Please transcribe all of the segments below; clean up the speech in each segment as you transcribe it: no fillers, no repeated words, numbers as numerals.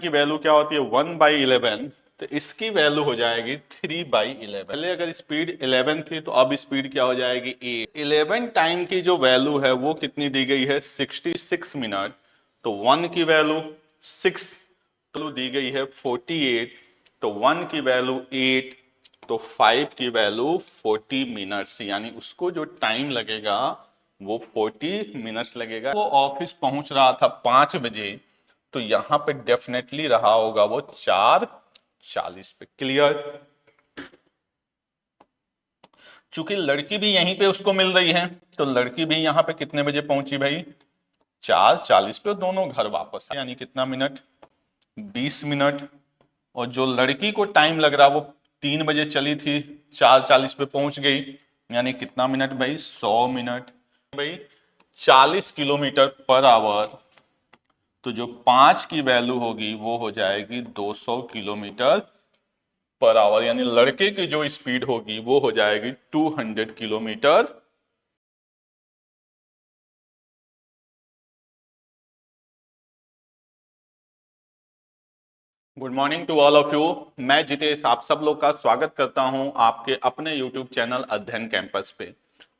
की वैल्यू क्या होती है 1/11, तो इसकी वैल्यू हो जाएगी 3/11। पहले अगर स्पीड 11 थी तो अब स्पीड क्या हो जाएगी 8। 11 टाइम की जो वैल्यू है वो कितनी दी गई है 66 मिनट, तो 1 की वैल्यू 6 वैल्यू दी गई है 48, तो 1 की वैल्यू 8, तो 5 की वैल्यू 40 मिनट्स, यानी उसको जो टाइम लगेगा वो 40 मिनट्स लगेगा। वो ऑफिस पहुंच रहा था 5 बजे, तो यहां पे डेफिनेटली रहा होगा वो 4:40 पे। क्लियर। चूंकि लड़की भी यहीं पे उसको मिल रही है, तो लड़की भी यहां पे कितने बजे पहुंची भाई 4:40 पे। दोनों घर वापस यानी कितना मिनट 20 मिनट। और जो लड़की को टाइम लग रहा वो 3 बजे चली थी, 4:40 पे पहुंच गई, यानी कितना मिनट भाई 100 मिनट। भाई 40 किलोमीटर पर आवर, तो जो 5 की वैल्यू होगी वो हो जाएगी 200 किलोमीटर पर आवर, यानी लड़के की जो स्पीड होगी वो हो जाएगी 200 kilometre. Good morning to all of you. मैं जितेश आप सब लोग का स्वागत करता हूं आपके अपने यूट्यूब चैनल अध्ययन कैंपस पे।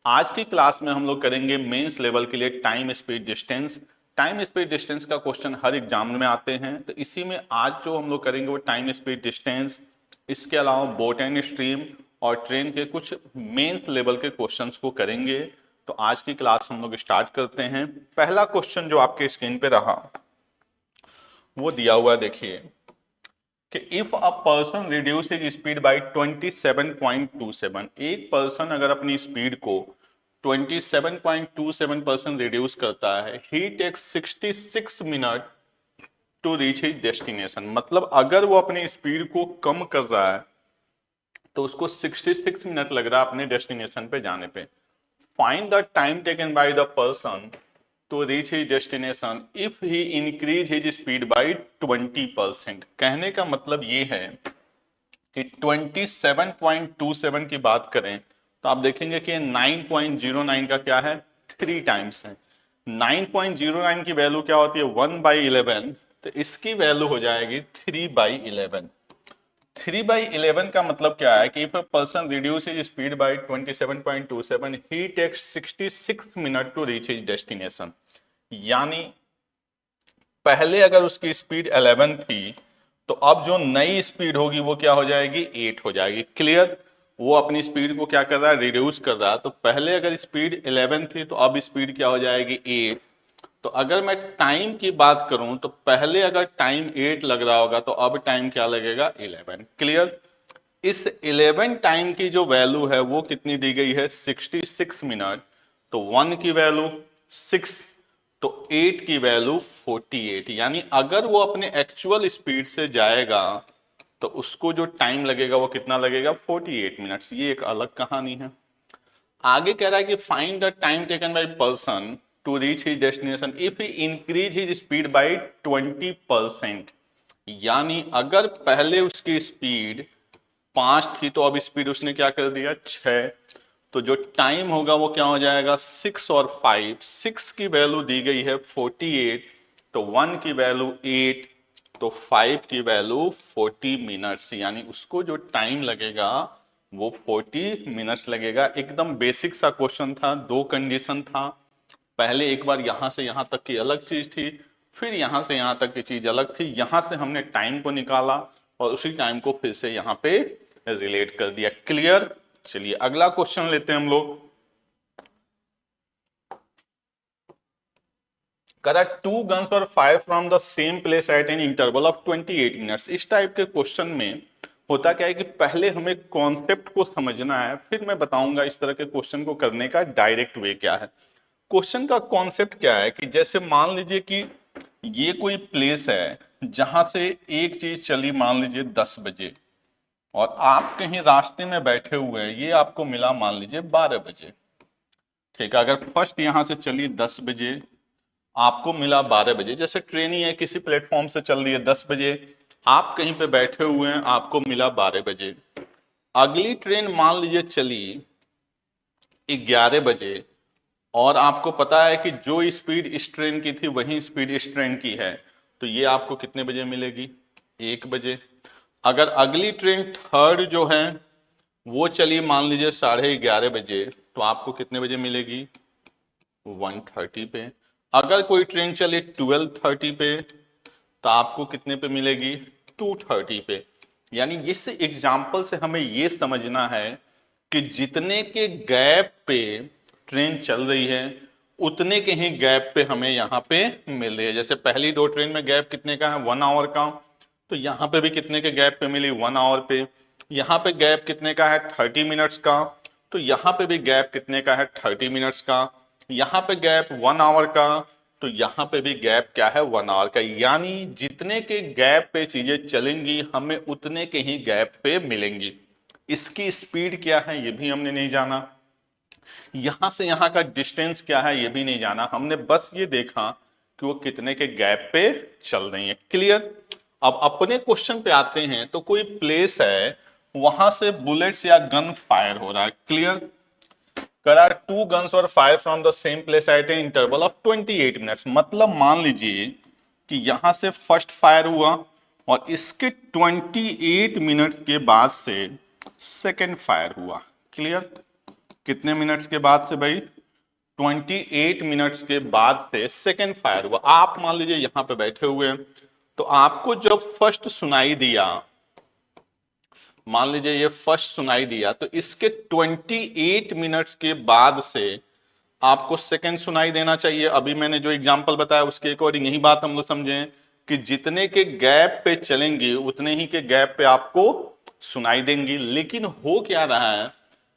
आज की क्लास में हम लोग करेंगे मेंस लेवल के लिए time speed distance. Time speed distance का क्वेश्चन हर एग्जाम में आते हैं, तो इसी में आज जो हम लोग करेंगे वो टाइम स्पीड डिस्टेंस, इसके अलावा बोट एंड स्ट्रीम और ट्रेन के कुछ मेंस लेवल के क्वेश्चंस को करेंगे। तो आज की क्लास हम लोग स्टार्ट करते हैं। पहला क्वेश्चन जो आपके स्क्रीन पे रहा वो दिया हुआ है, देखिए कि if a person reduce his speed by 27.27, एक पर्सन अगर अपनी स्पीड को 27.27% रिड्यूस करता है, he takes 66 minute to reach his destination. मतलब अगर वो अपनी स्पीड को कम कर रहा है तो उसको 66 मिनट लग रहा है अपने डेस्टिनेशन पे जाने पे। Find the time taken by the person to reach his destination if he increase his speed by 20%। कहने का मतलब ये है कि 27.27 की बात करें तो आप देखेंगे कि 9.09 का क्या है 3 टाइम्स है। 9.09 की वैल्यू क्या होती है 1/11, तो इसकी वैल्यू हो जाएगी 3/11। 3/11 का मतलब क्या है कि if a person reduce his speed by 27.27 he takes 66 minute to reach his destination. यानी पहले अगर उसकी स्पीड 11 थी तो अब जो नई स्पीड होगी वो क्या हो जाएगी 8 हो जाएगी। क्लियर। वो अपनी स्पीड को क्या कर रहा है रिड्यूस कर रहा है, तो पहले अगर स्पीड 11 थी तो अब स्पीड क्या हो जाएगी 8। तो अगर मैं टाइम की बात करूं तो पहले अगर टाइम 8 लग रहा होगा तो अब टाइम क्या लगेगा 11। क्लियर। इस 11 टाइम की जो वैल्यू है वो कितनी दी गई है 66 मिनट, तो 1 की वैल्यू 6, तो 8 की वैल्यू 48। यानी अगर वो अपने एक्चुअल स्पीड से जाएगा तो उसको जो टाइम लगेगा वो कितना लगेगा 48 मिनट्स। ये एक अलग कहानी है। आगे कह रहा है कि find the time taken by person to reach his destination if he increase his speed by 20%। यानी अगर पहले उसकी स्पीड 5 थी तो अब स्पीड उसने क्या कर दिया 6, तो जो टाइम होगा वो क्या हो जाएगा 6 और 5। 6 की वैल्यू दी गई है 48, तो 1 की वैल्यू 8, तो 5 की वैल्यू 40 मिनट्स, यानी उसको जो टाइम लगेगा वो 40 मिनट्स लगेगा। एकदम बेसिक सा क्वेश्चन था, दो कंडीशन था। पहले एक बार यहां से यहां तक की अलग चीज थी, फिर यहां से यहां तक की चीज अलग थी। यहां से हमने टाइम को निकाला और उसी टाइम को फिर से यहां पे रिलेट कर दिया। क्लियर। चलिए अगला क्वेश्चन लेते हैं हम लोग। Correct, 2 guns were fired from the same place at an interval of 28 minutes। इस टाइप के क्वेश्चन में होता क्या है कि पहले हमें कॉन्सेप्ट को समझना है, फिर मैं बताऊंगा इस तरह के क्वेश्चन को करने का डायरेक्ट वे क्या है। क्वेश्चन का कॉन्सेप्ट क्या है कि जैसे मान लीजिए कि ये कोई प्लेस है जहां से एक चीज चली मान लीजिए 10 बजे और आप कहीं रास्ते में बैठे हुए हैं, ये आपको मिला मान लीजिए 12 बजे। ठीक है, अगर फर्स्ट यहां से चली 10 बजे, आपको मिला 12 बजे। जैसे ट्रेन ही है किसी प्लेटफॉर्म से चल रही है 10 बजे, आप कहीं पे बैठे हुए हैं, आपको मिला 12 बजे। अगली ट्रेन मान लीजिए चली 11 बजे और आपको पता है कि जो स्पीड इस ट्रेन की थी वही स्पीड इस ट्रेन की है, तो ये आपको कितने बजे मिलेगी? 1 बजे। अगर अगली ट्रेन थर्ड जो है वो चली मान लीजिए 11:30 बजे, तो आपको कितने बजे मिलेगी? 1:30 पे। अगर कोई ट्रेन चले 12:30 पे, तो आपको कितने पे मिलेगी? 2:30 पे। यानी इस एग्जाम्पल से हमें ये समझना है कि जितने के गैप पे ट्रेन चल रही है उतने के ही गैप पे हमें यहाँ पे मिल रही है। जैसे पहली 2 ट्रेन में गैप कितने का है? 1 आवर का। तो यहाँ पे भी कितने के गैप पे मिली? 1 आवर पे। यहाँ पे गैप कितने का है? 30 मिनट्स का। तो यहाँ पे भी गैप कितने का है? 30 मिनट्स का। यहाँ पे गैप 1 आवर का, तो यहाँ पे भी गैप क्या है? 1 आवर का। यानी जितने के गैप पे चीजें चलेंगी हमें उतने के ही गैप पे मिलेंगी। इसकी स्पीड क्या है ये भी हमने नहीं जाना, यहां से यहां का डिस्टेंस क्या है ये भी नहीं जाना, हमने बस ये देखा कि वो कितने के गैप पे चल रही है। क्लियर? अब अपने क्वेश्चन पे आते हैं। तो कोई प्लेस है वहां से बुलेट्स या गन फायर हो रहा है। Clear? There are 2 guns or fire from the same place at an interval of 28 minutes। मतलब मान लीजिए कि यहां से फर्स्ट फायर हुआ और इसके 28 मिनट के बाद से सेकेंड फायर हुआ। क्लियर? कितने मिनट्स के बाद से भाई? 28 मिनट्स के बाद से सेकेंड फायर हुआ। आप मान लीजिए यहां पे बैठे हुए हैं, तो आपको जब फर्स्ट सुनाई दिया, मान लीजिए ये फर्स्ट सुनाई दिया, तो इसके 28 मिनट्स के बाद से आपको सेकंड सुनाई देना चाहिए। अभी मैंने जो एग्जांपल बताया उसके अकॉर्डिंग यही बात हम लोग समझे कि जितने के गैप पे चलेंगे उतने ही के गैप पे आपको सुनाई देंगी। लेकिन हो क्या रहा है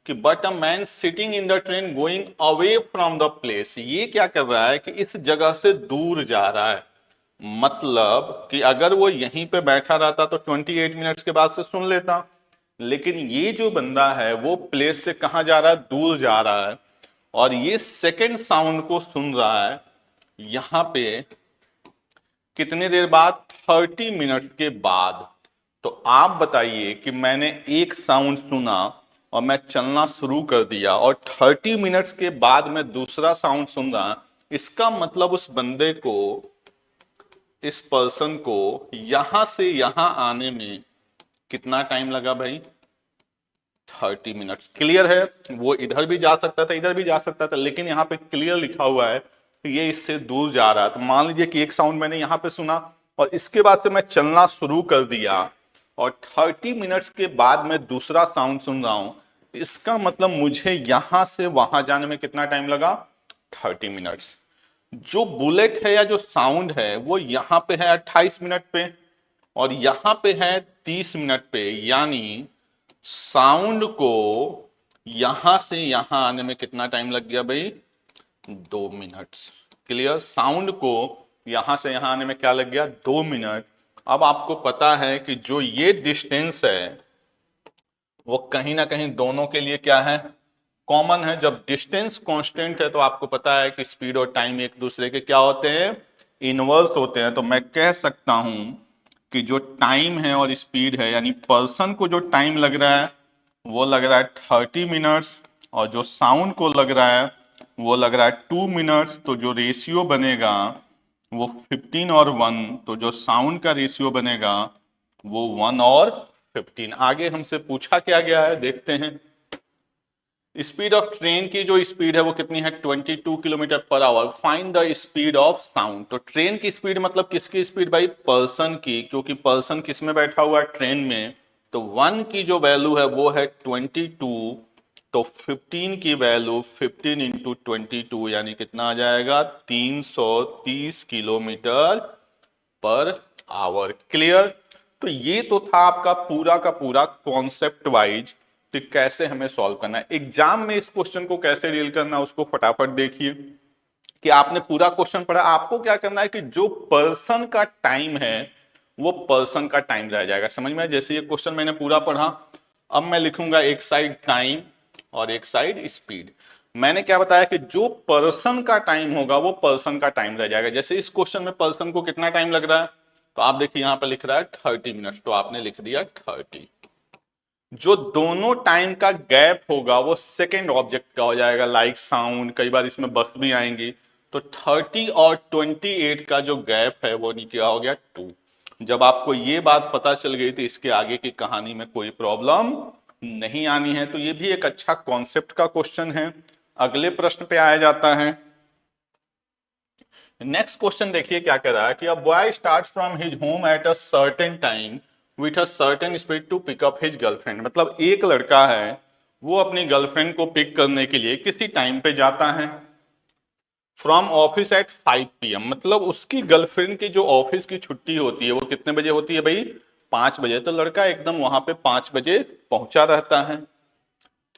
कि but a man sitting in the train going away from the place, ये क्या कर रहा है कि इस जगह से दूर जा रहा है। मतलब कि अगर वो यहीं पे बैठा रहता तो 28 मिनट्स के बाद से सुन लेता, लेकिन ये जो बंदा है वो प्लेस से कहां जा रहा है? दूर जा रहा है, और ये सेकंड साउंड को सुन रहा है यहां पे कितने देर बाद? 30 मिनट्स के बाद। तो आप बताइए कि मैंने एक साउंड सुना और मैं चलना शुरू कर दिया और 30 मिनट्स के बाद मैं दूसरा साउंड सुन रहा, इसका मतलब उस बंदे को, इस पर्सन को यहां से यहां आने में कितना टाइम लगा भाई? 30 मिनट्स। क्लियर है? वो इधर भी जा सकता था, इधर भी जा सकता था, लेकिन यहाँ पे क्लियर लिखा हुआ है कि ये इससे दूर जा रहा है। तो मान लीजिए कि एक साउंड मैंने यहाँ पे सुना और इसके बाद से मैं चलना शुरू कर दिया और 30 मिनट्स के बाद मैं दूसरा साउंड सुन रहा हूं, इसका मतलब मुझे यहां से वहां जाने में कितना टाइम लगा? 30 मिनट्स। जो बुलेट है या जो साउंड है वो यहां पे है 28 मिनट पे और यहां पे है 30 मिनट पे। यानी साउंड को यहां से यहां आने में कितना टाइम लग गया भाई? 2 मिनट्स। क्लियर? साउंड को यहां से यहां आने में क्या लग गया? 2 मिनट। अब आपको पता है कि जो ये डिस्टेंस है वो कहीं ना कहीं दोनों के लिए क्या है? कॉमन है। जब डिस्टेंस कांस्टेंट है तो आपको पता है कि स्पीड और टाइम एक दूसरे के क्या होते हैं? इनवर्स होते हैं। तो मैं कह सकता हूं कि जो टाइम है और स्पीड है, यानी पर्सन को जो टाइम लग रहा है वो लग रहा है 30 मिनट्स और जो साउंड को लग रहा है वो लग रहा है 2 मिनट्स। तो जो रेशियो बनेगा वो 15 और 1, तो जो साउंड का रेशियो बनेगा वो 1 और 15। आगे हमसे पूछा क्या गया है देखते हैं। स्पीड ऑफ ट्रेन की जो स्पीड है वो कितनी है? 22 kilometre per our. Find the speed of sound. तो ट्रेन की स्पीड मतलब किसकी स्पीड भाई? पर्सन की, क्योंकि पर्सन किस में बैठा हुआ है? ट्रेन में। तो 1 की जो वैल्यू है वो है 22, तो 15 की वैल्यू 15 इंटू 22 यानी कितना आ जाएगा? 330 किलोमीटर पर आवर। क्लियर? तो ये तो था आपका पूरा का पूरा कॉन्सेप्ट वाइज कि कैसे हमें सॉल्व करना है। एग्जाम में इस क्वेश्चन को कैसे डील करना है उसको फटाफट देखिए कि आपने पूरा क्वेश्चन पढ़ा। आपको क्या करना है कि जो पर्सन का टाइम है वो पर्सन का टाइम रह जाएगा। समझ में? जैसे ये क्वेश्चन मैंने पूरा पढ़ा, अब मैं लिखूंगा एक साइड टाइम और एक साइड स्पीड। मैंने क्या बताया कि जो पर्सन का टाइम होगा वो पर्सन का टाइम रह जाएगा। जैसे इस क्वेश्चन में पर्सन को कितना टाइम लग रहा है, तो आप देखिए यहां पर लिख रहा है 30 मिनट्स, तो आपने लिख दिया 30। जो दोनों टाइम का गैप होगा वो सेकेंड ऑब्जेक्ट का हो जाएगा, लाइक साउंड। कई बार इसमें बस भी आएंगी, तो 30 और 28 का जो गैप है वो क्या हो गया 2। जब आपको ये बात पता चल गई तो इसके आगे की कहानी में कोई प्रॉब्लम नहीं आनी है। तो ये भी एक अच्छा कॉन्सेप्ट का क्वेश्चन है। अगले प्रश्न पे आया जाता है। नेक्स्ट क्वेश्चन देखिए क्या कह रहा है कि a boy start from his home at a certain time with a certain speed to pick up his girlfriend. मतलब एक लड़का है, वो अपनी गर्लफ्रेंड को पिक करने के लिए किसी टाइम पे जाता है फ्रॉम ऑफिस एट 5 PM। मतलब उसकी गर्लफ्रेंड की जो ऑफिस की छुट्टी होती है वो कितने बजे होती है भाई 5 बजे। तो लड़का एकदम वहां पे 5 बजे पहुंचा रहता है।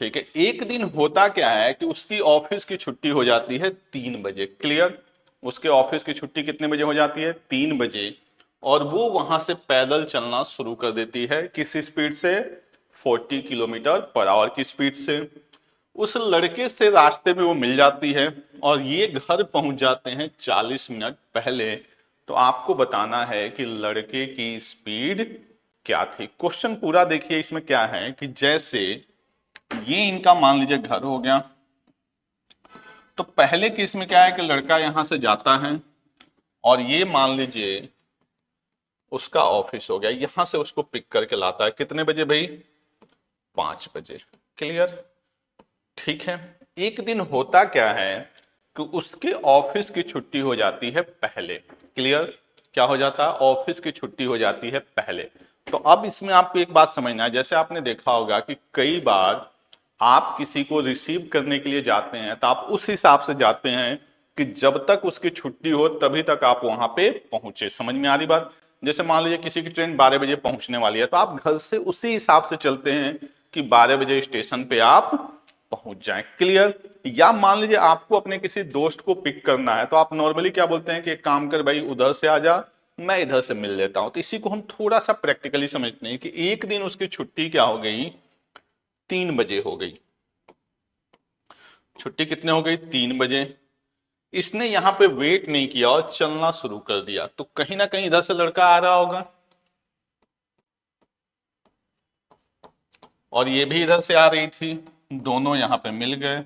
ठीक है, एक दिन होता क्या है कि उसकी ऑफिस की छुट्टी हो जाती है 3 बजे। क्लियर, उसके ऑफिस की छुट्टी कितने बजे हो जाती है 3 बजे। और वो वहां से पैदल चलना शुरू कर देती है, किस स्पीड से 40 किलोमीटर पर आवर की स्पीड से। उस लड़के से रास्ते में वो मिल जाती है और ये घर पहुंच जाते हैं 40 मिनट पहले। तो आपको बताना है कि लड़के की स्पीड क्या थी। क्वेश्चन पूरा देखिए, इसमें क्या है कि जैसे ये इनका मान लीजिए घर हो गया, तो पहले केस में क्या है कि लड़का यहां से जाता है और ये मान लीजिए उसका ऑफिस हो गया, यहां से उसको पिक करके लाता है कितने बजे भाई 5 बजे। क्लियर, ठीक है। एक दिन होता क्या है कि उसके ऑफिस की छुट्टी हो जाती है पहले। क्लियर, क्या हो जाता है ऑफिस की छुट्टी हो जाती है पहले। तो अब इसमें आपको एक बात समझना है, जैसे आपने देखा होगा कि कई बार आप किसी को रिसीव करने के लिए जाते हैं तो आप उस हिसाब से जाते हैं कि जब तक उसकी छुट्टी हो तभी तक आप वहां पे पहुंचे। समझ में आ रही बात। जैसे मान लीजिए किसी की ट्रेन 12 बजे पहुंचने वाली है तो आप घर से उसी हिसाब से चलते हैं कि 12 बजे स्टेशन पे आप पहुंच जाएं। क्लियर, या मान लीजिए आपको अपने किसी दोस्त को पिक करना है तो आप नॉर्मली क्या बोलते हैं कि एक काम कर भाई उधर से आ जा, मैं इधर से मिल लेता हूं। तो इसी को हम थोड़ा सा प्रैक्टिकली समझते हैं कि एक दिन उसकी छुट्टी क्या हो गई 3 बजे हो गई। छुट्टी कितने हो गई 3 बजे। इसने यहां पे वेट नहीं किया और चलना शुरू कर दिया, तो कहीं ना कहीं इधर से लड़का आ रहा होगा और ये भी इधर से आ रही थी, दोनों यहां पे मिल गए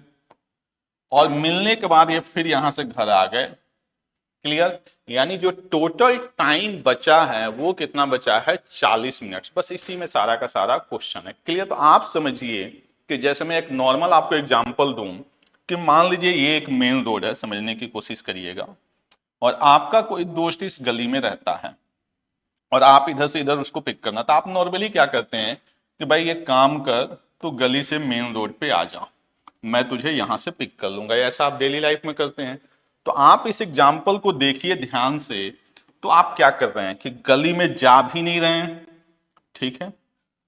और मिलने के बाद ये फिर यहां से घर आ गए। क्लियर, यानी जो टोटल टाइम बचा है वो कितना बचा है 40 मिनट। बस इसी में सारा का सारा क्वेश्चन है। क्लियर, तो आप समझिए कि जैसे मैं एक नॉर्मल आपको एग्जांपल दूं कि मान लीजिए ये एक मेन रोड है, समझने की कोशिश करिएगा, और आपका कोई दोस्त इस गली में रहता है और आप इधर से इधर उसको पिक करना, तो आप नॉर्मली क्या करते हैं कि भाई एक काम कर, तो गली से मेन रोड पे आ जा, मैं तुझे यहां से पिक कर लूंगा। ऐसा आप डेली लाइफ में करते हैं। तो आप इस एग्जाम्पल को देखिए ध्यान से, तो आप क्या कर रहे हैं कि गली में जा भी नहीं रहे हैं। ठीक है,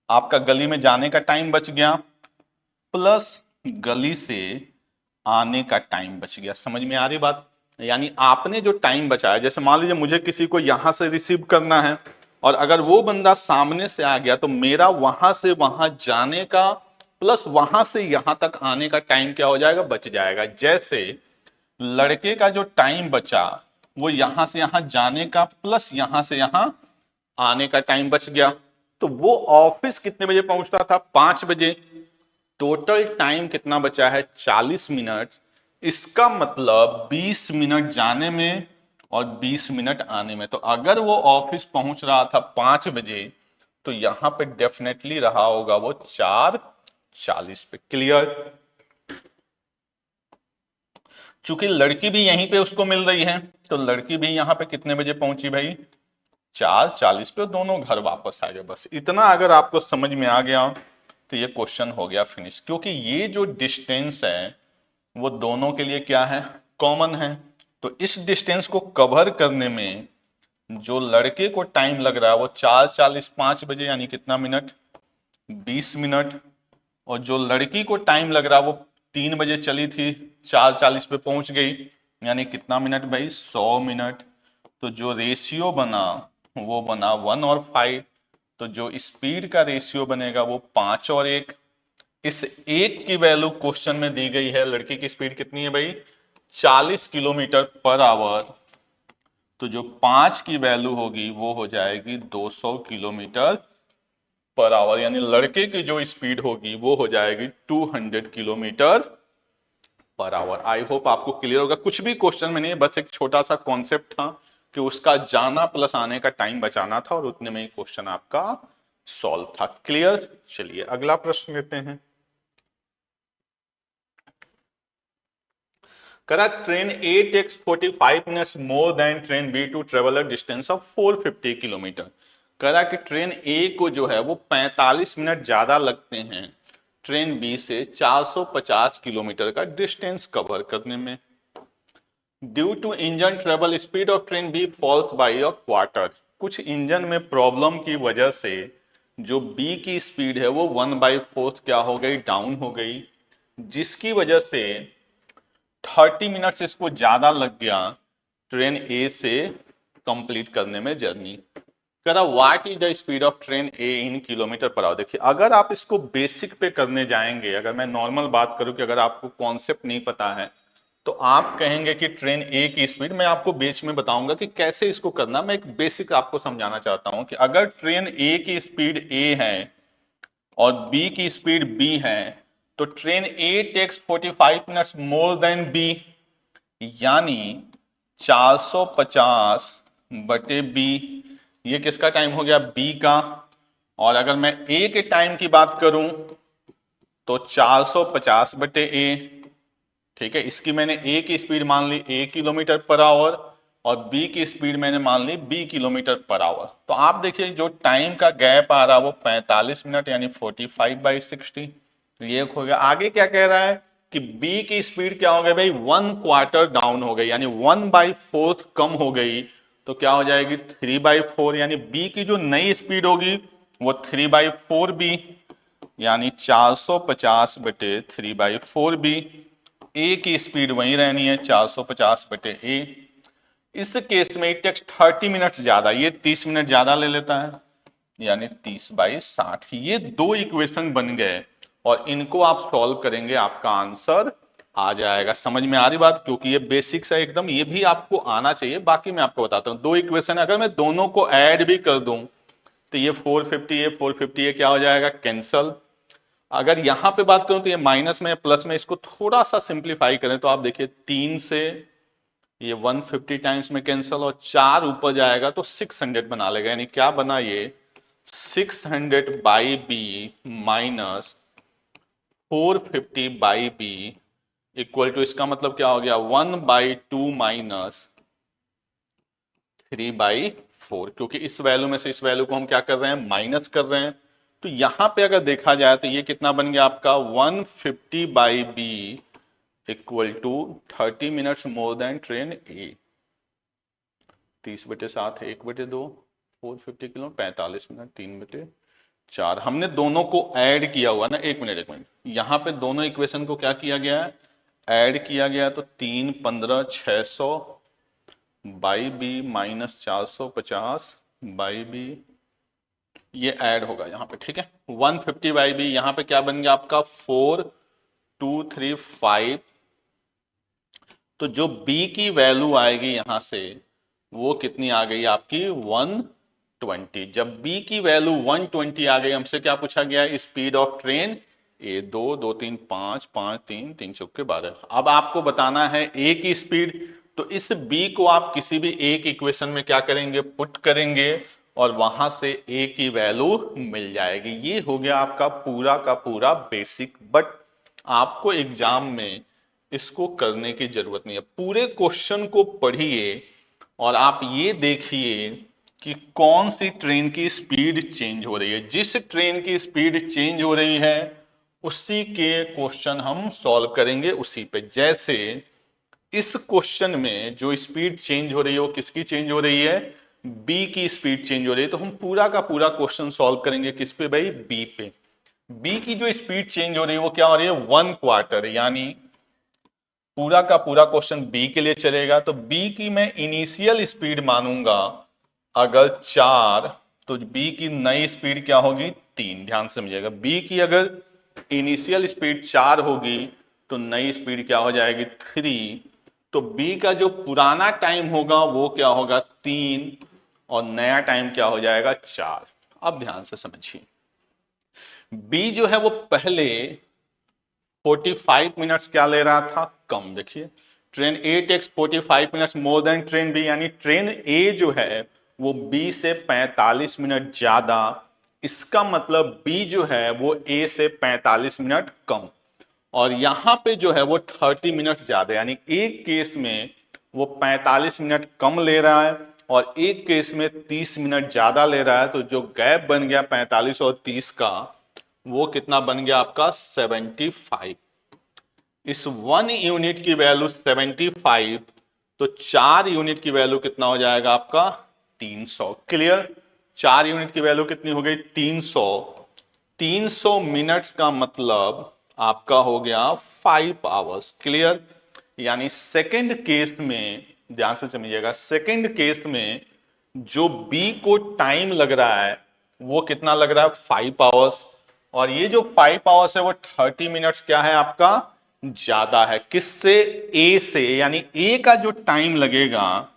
आपका गली में जाने का टाइम बच गया प्लस गली से आने का टाइम बच गया। समझ में आ रही बात। यानी आपने जो टाइम बचाया, जैसे मान लीजिए मुझे किसी को यहां से रिसीव करना है और अगर वो बंदा सामने से आ गया तो मेरा वहां से वहां जाने का प्लस वहां से यहां तक आने का टाइम क्या हो जाएगा बच जाएगा। जैसे लड़के का जो टाइम बचा वो यहां से यहां जाने का प्लस यहां से यहां आने का टाइम बच गया। तो वो ऑफिस कितने बजे पहुंचता था 5 बजे। टोटल टाइम कितना बचा है 40 मिनट। इसका मतलब 20 मिनट जाने में और 20 मिनट आने में। तो अगर वो ऑफिस पहुंच रहा था 5 बजे तो यहां पे डेफिनेटली रहा होगा वो 4:40 पे। क्लियर, चूंकि लड़की भी यहीं पे उसको मिल रही है तो लड़की भी यहां पे कितने बजे पहुंची भाई 4:40 पे, दोनों घर वापस आ गए। बस इतना अगर आपको समझ में आ गया तो ये क्वेश्चन हो गया फिनिश। क्योंकि ये जो डिस्टेंस है वो दोनों के लिए क्या है कॉमन है। तो इस डिस्टेंस को कवर करने में जो लड़के को टाइम लग रहा है वो 4:40 5 बजे यानी कितना मिनट 20 मिनट, और जो लड़की को टाइम लग रहा है वो 3 बजे चली थी 4:40 पे पहुंच गई यानी कितना मिनट भाई 100 मिनट। तो जो रेशियो बना वो बना 1:5। तो जो स्पीड का रेशियो बनेगा वो 5:1। इस एक की वैल्यू क्वेश्चन में दी गई है। लड़की की स्पीड कितनी है भाई 40 किलोमीटर पर आवर। तो जो 5 की वैल्यू होगी वो हो जाएगी 200 किलोमीटर पर आवर। यानी लड़के की जो स्पीड होगी वो हो जाएगी 200 kilometre per our. I hope आपको क्लियर होगा, कुछ भी क्वेश्चन में नहीं, बस एक छोटा सा कॉन्सेप्ट था कि उसका जाना प्लस आने का टाइम बचाना था और उतने में ही क्वेश्चन आपका सॉल्व था। क्लियर? चलिए अगला प्रश्न लेते हैं। करा train A takes 45 minutes more than train B to travel a distance of 450 kilometre. करा कि ट्रेन ए को जो है वो 45 मिनट ज्यादा लगते हैं ट्रेन बी से 450 किलोमीटर का डिस्टेंस कवर करने में। Due to engine travel speed of train B falls by a quarter. कुछ इंजन में प्रॉब्लम की वजह से जो बी की स्पीड है वो 1/4 क्या हो गई, डाउन हो गई, जिसकी वजह से 30 मिनट्स इसको ज्यादा लग गया ट्रेन ए से कंप्लीट करने में जर्नी। करा what is the speed of train A in kilometre per our. देखिए अगर आप इसको बेसिक पे करने जाएंगे, अगर मैं नॉर्मल बात करूं कि अगर आपको कॉन्सेप्ट नहीं पता है तो आप कहेंगे कि ट्रेन ए की स्पीड, मैं आपको बीच में बताऊंगा कि कैसे इसको करना, मैं एक बेसिक आपको समझाना चाहता हूं कि अगर ट्रेन ए की स्पीड ए है और बी की स्पीड बी है तो train A takes 45 minutes more than B, यानी 450 बटे बी, ये किसका टाइम हो गया, बी का। और अगर मैं ए के टाइम की बात करूं तो 450 बटे ए, ठीक है। इसकी मैंने ए की स्पीड मान ली ए किलोमीटर पर आवर और बी की स्पीड मैंने मान ली बी किलोमीटर पर आवर। तो आप देखिए जो टाइम का गैप आ रहा है वो 45 मिनट यानी 45/60, ये हो गया। आगे क्या कह रहा है कि बी की स्पीड क्या हो गई भाई, 1/4 डाउन हो गई, यानी 1/4 कम हो गई, तो क्या हो जाएगी 3/4, यानी बी की जो नई स्पीड होगी वो 3/4 बी, यानी 450 बटे 3/4 बी। ए की स्पीड वही रहनी है 450 बटे ए। इस केस में इट टेक्स 30 मिनट ज्यादा, ये 30 मिनट ज्यादा ले लेता है, यानी 30/60। ये दो इक्वेशन बन गए और इनको आप सॉल्व करेंगे, आपका आंसर आ जाएगा। समझ में आ रही बात? क्योंकि ये बेसिक्स है एकदम, ये भी आपको आना चाहिए। बाकी मैं आपको बताता हूं, दो इक्वेशन अगर मैं दोनों को ऐड भी कर दूं तो ये 450 ये 450 ये क्या हो जाएगा, कैंसल। अगर यहां पे बात करूं तो ये माइनस में प्लस में, इसको थोड़ा सा सिंप्लीफाई करें तो आप देखिए 3 से ये 150 टाइम्स में कैंसल और 4 ऊपर जाएगा तो 600 बना लेगा, यानी क्या बना ये 600 by B minus 450 by B equal to, इसका मतलब क्या हो गया 1/2 माइनस 3/4, क्योंकि इस वैल्यू में से इस वैल्यू को हम क्या कर रहे हैं, माइनस कर रहे हैं। तो यहां पे अगर देखा जाए तो ये कितना बन गया आपका 150 by B equal to 30 minutes more than train A. 30/7 1/2 450 kilo 45 minute 3/4। हमने दोनों को ऐड किया हुआ ना, एक मिनट यहां पे दोनों इक्वेशन को क्या किया गया है, ऐड किया गया। तो 3 15 600 by B minus 450 by B, ये ऐड होगा यहाँ पे, ठीक है। 150 बाई बी यहाँ पे क्या बन गया आपका 4235। तो जो बी की वैल्यू आएगी यहां से वो कितनी आ गई आपकी 120। जब बी की वैल्यू 120 आ गई, हमसे क्या पूछा गया, स्पीड ऑफ ट्रेन ए 2 2 3 5 5 3 3 चौके 12। अब आपको बताना है ए की स्पीड, तो इस बी को आप किसी भी एक इक्वेशन में क्या करेंगे, पुट करेंगे और वहां से ए की वैल्यू मिल जाएगी। ये हो गया आपका पूरा का पूरा बेसिक, बट आपको एग्जाम में इसको करने की जरूरत नहीं है। पूरे क्वेश्चन को पढ़िए और आप ये देखिए कि कौन सी ट्रेन की स्पीड चेंज हो रही है। जिस ट्रेन की स्पीड चेंज हो रही है उसी के क्वेश्चन हम सॉल्व करेंगे उसी पे। जैसे इस क्वेश्चन में जो स्पीड चेंज हो रही है वो किसकी चेंज हो रही है, बी की स्पीड चेंज हो रही है। तो हम पूरा का पूरा क्वेश्चन सॉल्व करेंगे किस पे भाई, बी पे। बी की जो स्पीड चेंज हो रही है वो क्या हो रही है 1/4, यानी पूरा का पूरा क्वेश्चन बी के लिए चलेगा। तो बी की मैं इनिशियल स्पीड मानूंगा अगर 4, तो बी की नई स्पीड क्या होगी 3। ध्यान से समझिएगा, बी की अगर इनिशियल स्पीड 4 होगी तो नई स्पीड क्या हो जाएगी 3। तो बी का जो पुराना टाइम होगा वो क्या होगा 3 और नया टाइम क्या हो जाएगा 4। अब ध्यान से समझिए, बी जो है वो पहले 45 मिनट्स क्या ले रहा था, कम। देखिए train A takes 45 minutes more than train B, यानी ट्रेन ए जो है वो बी से 45 मिनट ज्यादा, इसका मतलब बी जो है वो ए से 45 मिनट कम। और यहां पे जो है वो 30 मिनट ज्यादा, यानी एक केस में वो 45 मिनट कम ले रहा है और एक केस में 30 मिनट ज्यादा ले रहा है। तो जो गैप बन गया 45 और 30 का, वो कितना बन गया आपका 75। इस 1 यूनिट की वैल्यू 75, तो 4 यूनिट की वैल्यू कितना हो जाएगा आपका 300। क्लियर, 4 यूनिट की वैल्यू कितनी हो गई 300। 300 मिनट्स का मतलब आपका हो गया 5 आवर्स। क्लियर, यानी सेकंड केस में ध्यान से समझिएगा, सेकंड केस में जो बी को टाइम लग रहा है वो कितना लग रहा है 5 आवर्स, और ये जो 5 आवर्स है वो 30 मिनट्स क्या है आपका ज्यादा है। किससे, ए से, यानी ए का जो टाइम लगेगा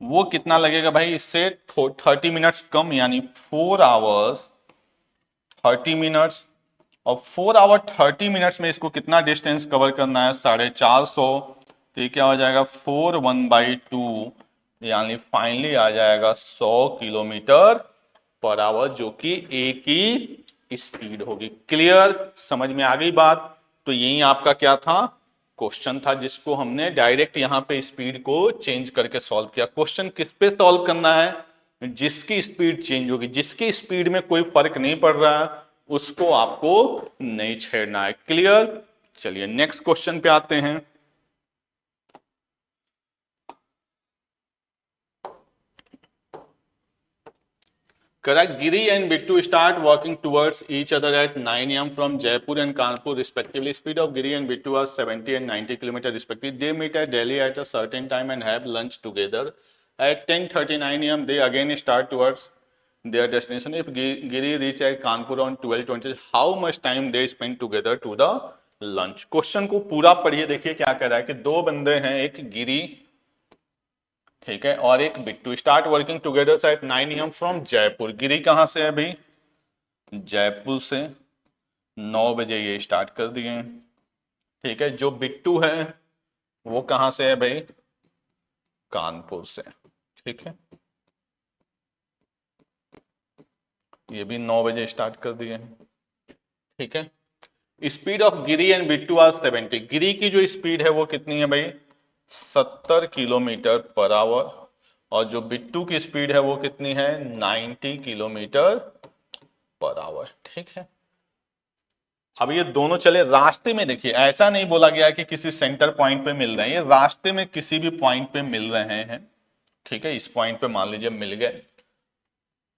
वो कितना लगेगा भाई इससे 30 मिनट्स कम, यानी 4 आवर्स 30 मिनट्स। और 4 आवर 30 मिनट्स में इसको कितना डिस्टेंस कवर करना है 450। तो ये क्या हो जाएगा 4/1/2, यानी फाइनली आ जाएगा 100 किलोमीटर पर आवर, जो कि ए की स्पीड होगी। क्लियर, समझ में आ गई बात। तो यही आपका क्या था क्वेश्चन था, जिसको हमने डायरेक्ट यहाँ पे स्पीड को चेंज करके सॉल्व किया। क्वेश्चन किस पे सॉल्व करना है, जिसकी स्पीड चेंज होगी, जिसकी स्पीड में कोई फर्क नहीं पड़ रहा है उसको आपको नहीं छेड़ना है। क्लियर, चलिए नेक्स्ट क्वेश्चन पे आते हैं। Correct. Giri and Bittu start working towards each other at 9 a.m. from Jaipur and Kanpur respectively. Speed of Giri and Bittu are 70 and 90 km respectively. They meet at Delhi at a certain time and have lunch together. At 10:39 a.m. they again start towards their destination. If Giri reach at Kanpur on 12:20, how much time they spend together to the lunch? Question को पूरा पढ़िए, देखिए क्या कह रहा है कि दो बंदे हैं, एक गिरी ठीक है और एक Bittu, start working together at 9 AM from Jaipur. Giri कहां से है भाई, जयपुर से 9 बजे ये स्टार्ट कर दिए हैं। ठीक है, जो बिट्टू है वो कहां से है भाई, कानपुर से। ठीक है, ये भी 9 बजे स्टार्ट कर दिए हैं। ठीक है, speed of Giri and Bittu are 70। Giri की जो स्पीड है वो कितनी है भाई 70 किलोमीटर पर आवर, और जो बिट्टू की स्पीड है वो कितनी है 90 किलोमीटर पर आवर। ठीक है, अब ये दोनों चले रास्ते में, देखिए ऐसा नहीं बोला गया कि किसी सेंटर पॉइंट पे मिल रहे हैं, ये रास्ते में किसी भी पॉइंट पे मिल रहे हैं। ठीक है, इस पॉइंट पे मान लीजिए मिल गए।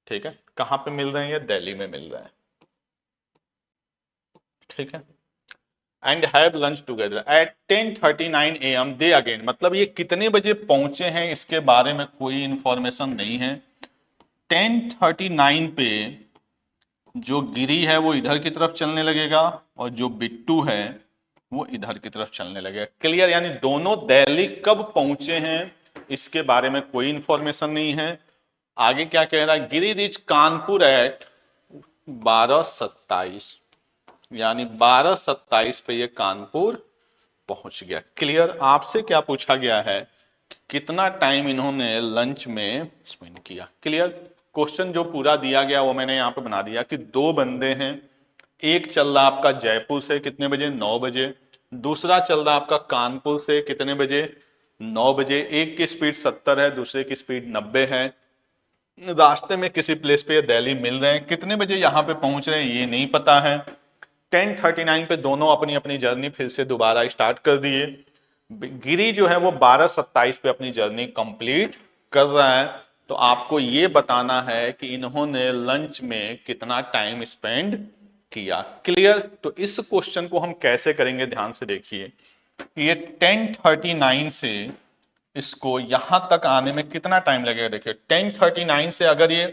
ठीक है, कहां पे मिल रहे हैं, ये दिल्ली में मिल रहे हैं। ठीक है, and have lunch together at 10:39 AM they again, मतलब ये कितने बजे पहुंचे हैं इसके बारे में कोई इंफॉर्मेशन नहीं है। 10:39 पे जो गिरी है वो इधर की तरफ चलने लगेगा और जो बिट्टू है वो इधर की तरफ चलने लगेगा। क्लियर, यानी दोनों दिल्ली कब पहुंचे हैं इसके बारे में कोई इंफॉर्मेशन नहीं है। आगे क्या कह रहा है, गिरी रीच कानपुर एट 12:27, यानी 12:27 पे ये कानपुर पहुंच गया। क्लियर, आपसे क्या पूछा गया है कि कितना टाइम इन्होंने लंच में स्पेंड किया। क्लियर, क्वेश्चन जो पूरा दिया गया वो मैंने यहाँ पे बना दिया कि दो बंदे हैं, एक चल रहा आपका जयपुर से कितने बजे 9 बजे, दूसरा चल रहा आपका कानपुर से कितने बजे 9 बजे। एक की स्पीड 70 है, दूसरे की स्पीड 90 है। रास्ते में किसी प्लेस पे दिल्ली मिल रहे हैं, कितने बजे यहाँ पे पहुंच रहे हैं ये नहीं पता है। 10:39 पे दोनों अपनी अपनी जर्नी फिर से दोबारा स्टार्ट कर दिए। गिरी जो है वो 12:27 पे अपनी जर्नी कंप्लीट कर रहा है। तो आपको ये बताना है कि इन्होंने लंच में कितना टाइम स्पेंड किया। क्लियर, तो इस क्वेश्चन को हम कैसे करेंगे ध्यान से देखिए। ये 10:39 से इसको यहां तक आने में कितना टाइम लगेगा, देखिए 10:39 से अगर ये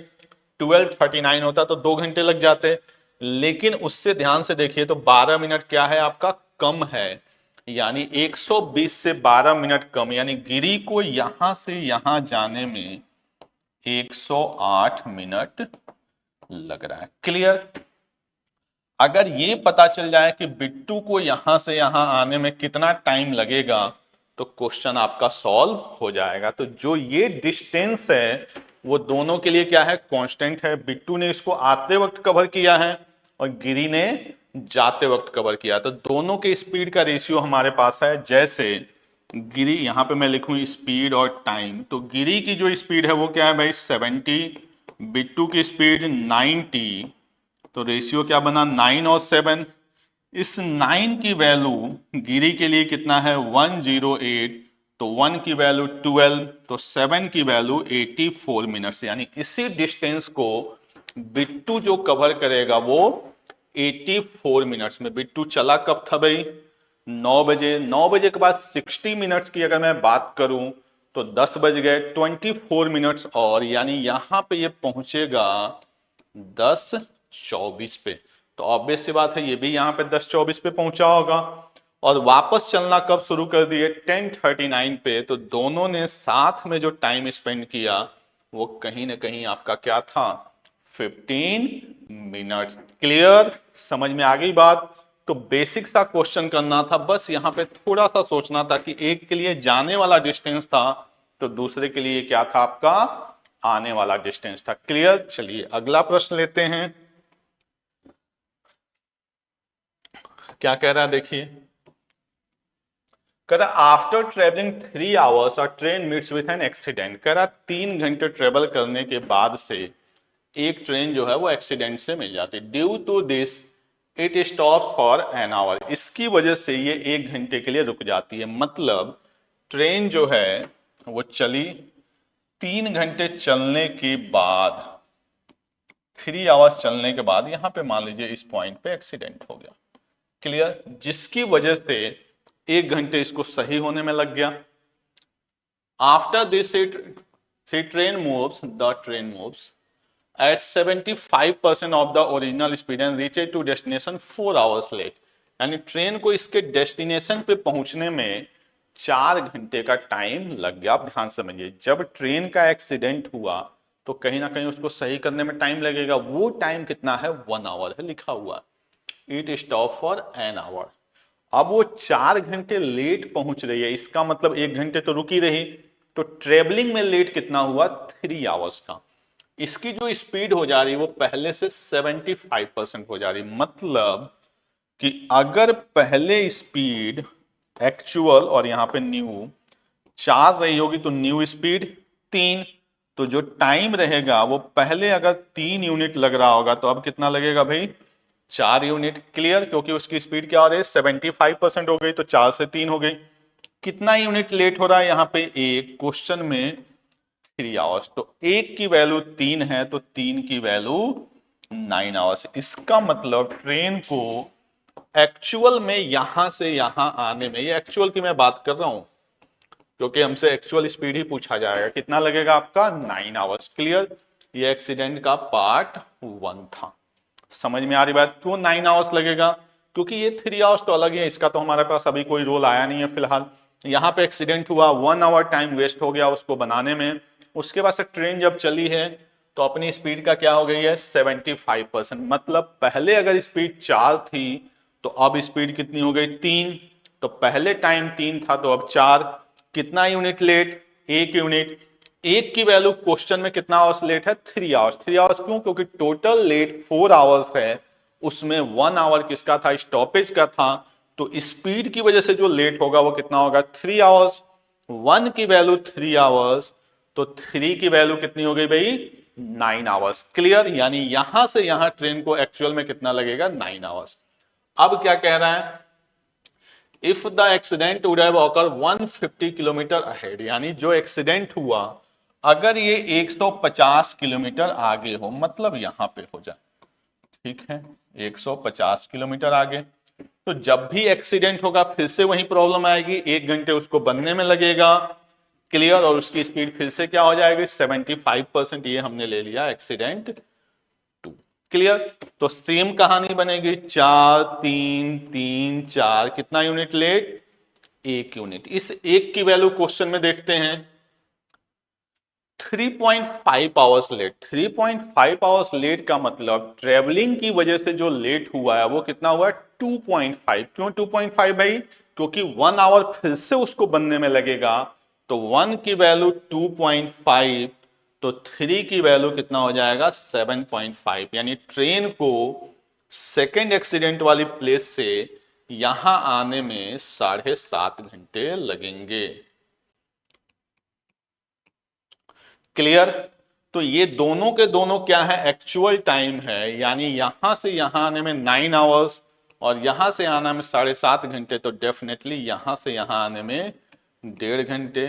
12:39 होता तो 2 घंटे लग जाते, लेकिन उससे ध्यान से देखिए तो 12 मिनट क्या है आपका कम है, यानी 120 से 12 मिनट कम, यानी गिरी को यहां से यहां जाने में 108 मिनट लग रहा है। क्लियर, अगर ये पता चल जाए कि बिट्टू को यहां से यहां आने में कितना टाइम लगेगा तो क्वेश्चन आपका सॉल्व हो जाएगा। तो जो ये डिस्टेंस है वो दोनों के लिए क्या है, कांस्टेंट है। बिट्टू ने इसको आते वक्त कवर किया है और गिरी ने जाते वक्त कवर किया, तो दोनों के स्पीड का रेशियो हमारे पास है। जैसे गिरी, यहां पे मैं लिखूं स्पीड और टाइम, तो गिरी की जो स्पीड है वो क्या है भाई 70, बिट्टू की स्पीड 90, तो रेशियो क्या बना 9 और 7। इस 9 की वैल्यू गिरी के लिए कितना है 108, तो 1 की वैल्यू 12, तो 7 की वैल्यू 84 मिनट्स, यानी इसी डिस्टेंस को बिट्टू जो कवर करेगा वो 84 मिनट्स में। बिट्टू चला कब था भाई 9 बजे। 9 बजे के बाद 60 मिनट्स की अगर मैं बात करूं तो 10 बज गए, 24 मिनट्स और, यानी यहां पे ये पहुंचेगा 10:24 पे। तो ऑब्वियस सी बात है ये भी यहाँ पे 10:24 पे पहुंचा होगा। और वापस चलना कब शुरू कर दिए 10:39 पे। तो दोनों ने साथ में जो टाइम स्पेंड किया वो कहीं ना कहीं आपका क्या था 15 मिनट्स। क्लियर, समझ में आ गई बात। तो बेसिक सा क्वेश्चन करना था, बस यहाँ पे थोड़ा सा सोचना था कि एक के लिए जाने वाला डिस्टेंस था तो दूसरे के लिए क्या था आपका आने वाला डिस्टेंस था। क्लियर, चलिए अगला प्रश्न लेते हैं। क्या कह रहा है देखिए, कह रहा आफ्टर ट्रेवलिंग 3 आवर्स और train meets with an accident. कह रहा 3 घंटे ट्रेवल करने के बाद से एक ट्रेन जो है वो एक्सीडेंट से मिल जाती है। Due to this it stop for an hour, इसकी वजह से ये 1 घंटे के लिए रुक जाती है। मतलब ट्रेन जो है वो चली, 3 घंटे चलने के बाद, 3 आवर्स चलने के बाद यहां पे मान लीजिए इस पॉइंट पे एक्सीडेंट हो गया। क्लियर, जिसकी वजह से 1 घंटे इसको सही होने में लग गया। After this train moves at 75% of the original speed and reaches to destination 4 hours late। यानी ट्रेन को इसके डेस्टिनेशन पे पहुंचने में 4 घंटे का टाइम लग गया। आप ध्यान समझिए, जब ट्रेन का एक्सीडेंट हुआ तो कहीं ना कहीं उसको सही करने में टाइम लगेगा। वो टाइम कितना है 1 आवर है लिखा हुआ, it stop for an our. अब वो 4 घंटे लेट पहुंच रही है, इसका मतलब 1 घंटे तो रुकी रही, तो ट्रेवलिंग में लेट कितना हुआ 3 आवर्स का। इसकी जो स्पीड हो जा रही है वो पहले से 75% हो जा रही। मतलब कि अगर पहले स्पीड एक्चुअल और यहां पे न्यू 4 रही होगी तो न्यू स्पीड 3, तो जो टाइम रहेगा वो पहले अगर 3 यूनिट लग रहा होगा तो अब कितना लगेगा भाई 4 यूनिट। क्लियर, क्योंकि उसकी स्पीड क्या हो रही है 75% हो गई, तो 4 से 3 हो गई। कितना यूनिट लेट हो रहा है यहाँ पे एक क्वेश्चन में 3 आवर्स, तो एक की वैल्यू 3 है तो 3 की वैल्यू 9 आवर्स। इसका मतलब ट्रेन को एक्चुअल में यहां से यहां आने में, ये एक्चुअल की मैं बात कर रहा हूं क्योंकि हमसे एक्चुअल स्पीड ही पूछा जाएगा, कितना लगेगा आपका 9 आवर्स। क्लियर, ये एक्सीडेंट का पार्ट 1 था। समझ में आ रही बात, क्यों 9 आवर्स लगेगा, क्योंकि ये 3 आवर्स तो अलग है, इसका तो हमारे पास अभी कोई रोल आया नहीं है फिलहाल। यहाँ पे एक्सीडेंट हुआ, 1 आवर टाइम वेस्ट हो गया उसको बनाने में। उसके बाद से ट्रेन जब चली है तो अपनी स्पीड का क्या हो गई है 75%। मतलब पहले अगर स्पीड 4 थी तो अब स्पीड कितनी हो गई 3, तो पहले टाइम 3 था तो अब 4। कितना यूनिट लेट 1 यूनिट। एक की वैल्यू क्वेश्चन में कितना आवर्स लेट है 3 आवर्स। 3 आवर्स क्यों, क्योंकि टोटल लेट 4 आवर्स है, उसमें 1 आवर किसका था स्टॉपेज का था, तो स्पीड की वजह से जो लेट होगा वो कितना होगा 3 आवर्स। 1 की वैल्यू 3 आवर्स, तो 3 की वैल्यू कितनी हो गई भाई 9 आवर्स। क्लियर, यानी यहां से यहां ट्रेन को एक्चुअल में कितना लगेगा 9 आवर्स। अब क्या कह रहा है, if the accident would have occur 150 kilometre ahead, यानी जो एक्सीडेंट हुआ अगर ये 150 किलोमीटर आगे हो, मतलब यहां पे हो जाए, ठीक है 150 किलोमीटर आगे, तो जब भी एक्सीडेंट होगा फिर से वही प्रॉब्लम आएगी, 1 घंटे उसको बनने में लगेगा। क्लियर, और उसकी स्पीड फिर से क्या हो जाएगी 75%, ये हमने ले लिया एक्सीडेंट 2। क्लियर, तो सेम कहानी बनेगी 4 3 3 4, कितना यूनिट लेट 1 यूनिट। इस एक की वैल्यू क्वेश्चन में देखते हैं, 3.5 आवर्स लेट। 3.5 आवर्स लेट का मतलब ट्रेवलिंग की वजह से जो लेट हुआ है वो कितना हुआ है? 2.5। क्यों 2.5 भाई? क्योंकि 1 आवर फिर से उसको बनने में लगेगा, तो 1 की वैल्यू 2.5, तो 3 की वैल्यू कितना हो जाएगा? 7.5। यानी ट्रेन को सेकेंड एक्सीडेंट वाली प्लेस से यहां आने में 7.5 घंटे लगेंगे। क्लियर? तो ये दोनों के दोनों क्या है? एक्चुअल टाइम है, यानी यहां से यहां आने में 9 आवर्स और यहां से आना में 7.5 घंटे, तो डेफिनेटली यहां से यहां आने में 1.5 घंटे।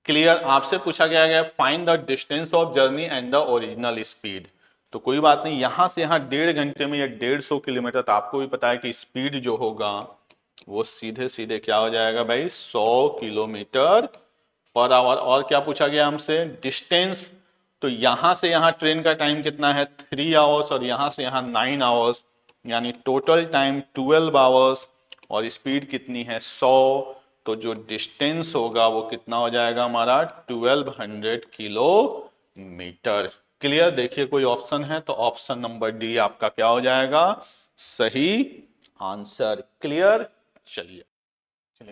क्लियर? आपसे पूछा गया find the distance of journey and the original speed. तो कोई बात नहीं, यहां से यहां 1.5 घंटे में या 150 किलोमीटर, तो आपको भी पता है कि स्पीड जो होगा वो सीधे सीधे क्या हो जाएगा भाई? 100 किलोमीटर पर आवर। और क्या पूछा गया हमसे? डिस्टेंस। तो यहां से यहां ट्रेन का टाइम कितना है? 3 आवर्स और यहां से यहां 9 आवर्स, यानी टोटल टाइम 12 आवर्स और स्पीड कितनी है? 100। तो जो डिस्टेंस होगा वो कितना हो जाएगा हमारा? 1200 किलोमीटर। क्लियर? देखिए कोई ऑप्शन है तो ऑप्शन नंबर डी आपका क्या हो जाएगा? सही आंसर। क्लियर? चलिए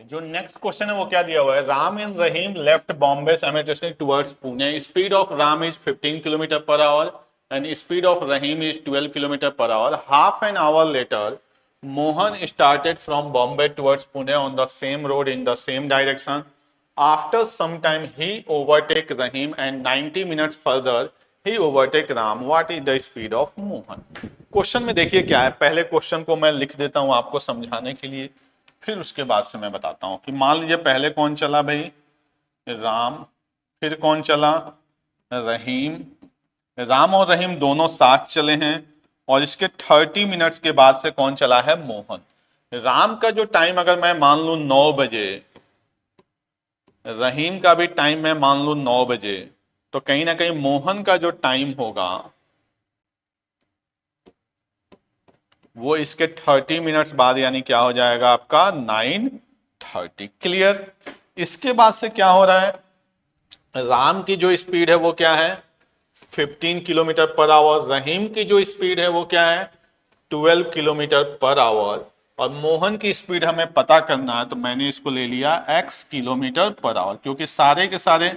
जो नेक्स्ट क्वेश्चन है वो क्या दिया हुआ है? Ram and Rahim left Bombay simultaneously towards Pune. Speed of Ram is 15 kilometre per hour and speed of Rahim is 12 kilometre per hour. Half an hour later Mohan started from Bombay towards Pune on the same road in the same direction. After some time he overtake Rahim and 90 minutes further he overtake Ram. What is the speed of Mohan? Question में देखिए क्या है, पहले question को मैं लिख देता हूं आपको समझाने के लिए, फिर उसके बाद से मैं बताता हूं कि मान लीजिए पहले कौन चला भाई? राम। फिर कौन चला? रहीम। राम और रहीम दोनों साथ चले हैं और इसके 30 मिनट्स के बाद से कौन चला है? मोहन। राम का जो टाइम अगर मैं मान लू 9 बजे, रहीम का भी टाइम मैं मान लू 9 बजे, तो कहीं ना कहीं मोहन का जो टाइम होगा वो इसके 30 मिनट्स बाद, यानी क्या हो जाएगा आपका? 9:30। क्लियर? इसके बाद से क्या हो रहा है? राम की जो स्पीड है वो क्या है? 15 किलोमीटर पर आवर। रहीम की जो स्पीड है वो क्या है? 12 किलोमीटर पर आवर। और मोहन की स्पीड हमें पता करना है, तो मैंने इसको ले लिया x किलोमीटर पर आवर, क्योंकि सारे के सारे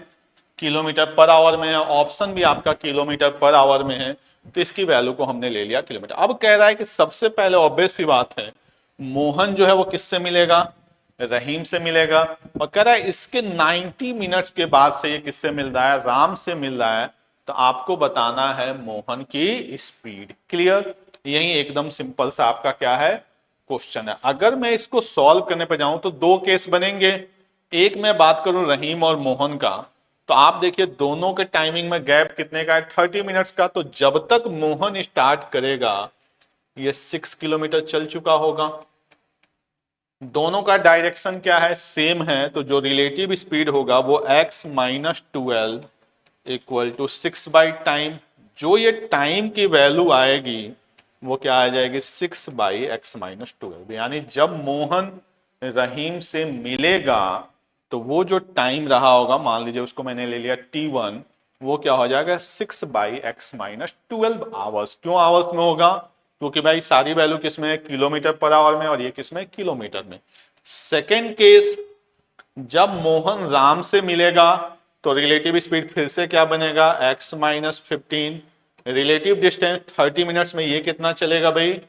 किलोमीटर पर आवर में है, ऑप्शन भी आपका किलोमीटर पर आवर में है, तो इसकी वैल्यू को हमने ले लिया किलोमीटर। अब कह रहा है कि सबसे पहले ऑब्वियस सी बात है, मोहन जो है वो किससे मिलेगा? रहीम से मिलेगा। और कह रहा है इसके 90 मिनट्स के बाद से ये किससे मिल रहा है? राम से मिल रहा है। तो आपको बताना है मोहन की स्पीड। क्लियर? यही एकदम सिंपल सा आपका क्या है? क्वेश्चन है। अगर मैं इसको सॉल्व करने पे जाऊं तो दो केस बनेंगे। एक मैं बात करूं रहीम और मोहन का, तो आप देखिए दोनों के टाइमिंग में गैप कितने का है? 30 मिनट्स का। तो जब तक मोहन स्टार्ट करेगा ये 6 किलोमीटर चल चुका होगा। दोनों का डायरेक्शन क्या है? सेम है, तो जो रिलेटिव स्पीड होगा वो x minus 12 equal to 6 by time. जो ये टाइम की वैल्यू आएगी वो क्या आ जाएगी? 6 बाई एक्स माइनस 12। यानी जब मोहन रहीम से मिलेगा तो वो जो टाइम रहा होगा, मान लीजिए उसको मैंने ले लिया t1, वो क्या हो जाएगा? 6 बाई एक्स माइनस 12 आवर्स। क्यों आवर्स में होगा? क्योंकि भाई सारी वैल्यू किसमें है? किलोमीटर पर आवर में, और ये किसमें? किलोमीटर में। सेकेंड केस, जब मोहन राम से मिलेगा तो रिलेटिव स्पीड फिर से क्या बनेगा? x minus 15। Relative distance 30 minutes में ये कितना चलेगा भाई?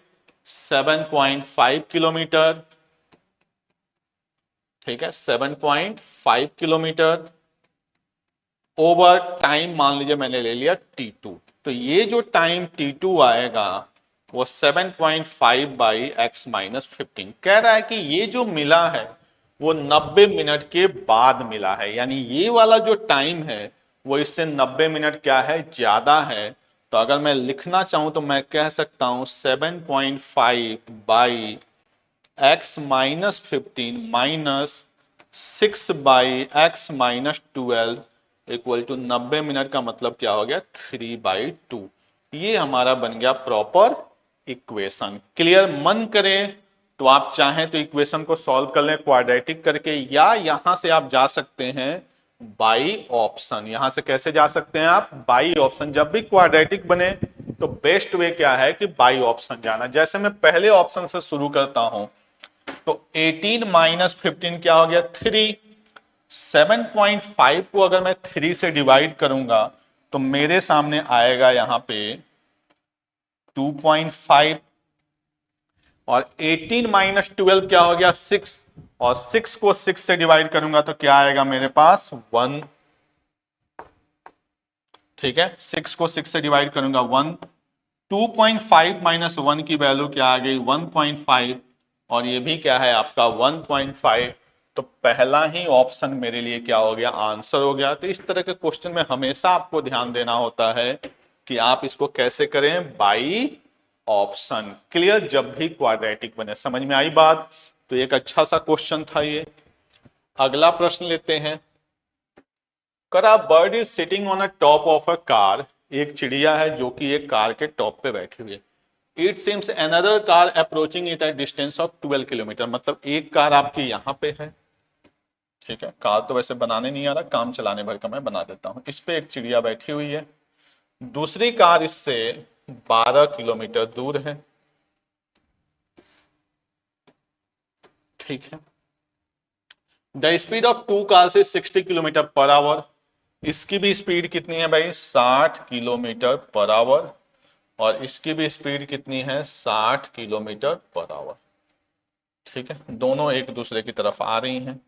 7.5 किलोमीटर। ठीक है, 7.5 किलोमीटर ओवर टाइम मान लीजिए मैंने ले लिया t2। तो ये जो टाइम t2 आएगा वो 7.5 बाई एक्स माइनस 15। कह रहा है कि ये जो मिला है वो 90 मिनट के बाद मिला है, यानी ये वाला जो टाइम है वो इससे 90 मिनट क्या है? ज्यादा है। तो अगर मैं लिखना चाहूं तो मैं कह सकता हूं 7.5 by X minus 15 minus 6 by X minus 12 equal to 90 minute का मतलब क्या हो गया? 3/2। ये हमारा बन गया प्रॉपर इक्वेशन। क्लियर? मन करे तो आप चाहें तो इक्वेशन को सॉल्व कर लें क्वाड्रेटिक करके, या यहां से आप जा सकते हैं बाई ऑप्शन। यहां से कैसे जा सकते हैं आप? By option. जब भी क्वाड्रेटिक बने तो बेस्ट वे क्या है कि बाई ऑप्शन जाना। जैसे मैं पहले ऑप्शन से शुरू करता हूं तो 18 माइनस 15 क्या हो गया? 3। 7.5 को अगर मैं 3 से डिवाइड करूंगा तो मेरे सामने आएगा यहां पे 2.5। और 18 माइनस 12 क्या हो गया? 6। और 6 को 6 से डिवाइड करूंगा तो क्या आएगा मेरे पास? 1। ठीक है, 6 को 6 से डिवाइड करूंगा 1। 2.5 माइनस 1 की वैल्यू क्या आ गई? 1.5। और ये भी क्या है आपका? 1.5। तो पहला ही ऑप्शन मेरे लिए क्या हो गया? आंसर हो गया। तो इस तरह के क्वेश्चन में हमेशा आपको ध्यान देना होता है कि आप इसको कैसे करें? By option. क्लियर? जब भी क्वाड्रेटिक बने। समझ में आई बात? तो एक अच्छा सा क्वेश्चन था ये। अगला प्रश्न लेते हैं। A bird is sitting on a top of a car. एक चिड़िया है जो कि एक कार के टॉप पे बैठी हुई है। It seems another car approaching it at distance of 12 kilometre. मतलब एक कार आपकी यहां पे है, ठीक है। कार तो वैसे बनाने नहीं आ रहा, काम चलाने भर का मैं बना देता हूं। इस पे एक चिड़िया बैठी हुई है। दूसरी कार इससे 12 किलोमीटर दूर है, ठीक है। The speed of two cars is 60 kilometre per hour. इसकी भी स्पीड कितनी है भाई? 60 किलोमीटर पर आवर। और इसकी भी स्पीड कितनी है? 60 किलोमीटर पर आवर, ठीक है। दोनों एक दूसरे की तरफ आ रही हैं।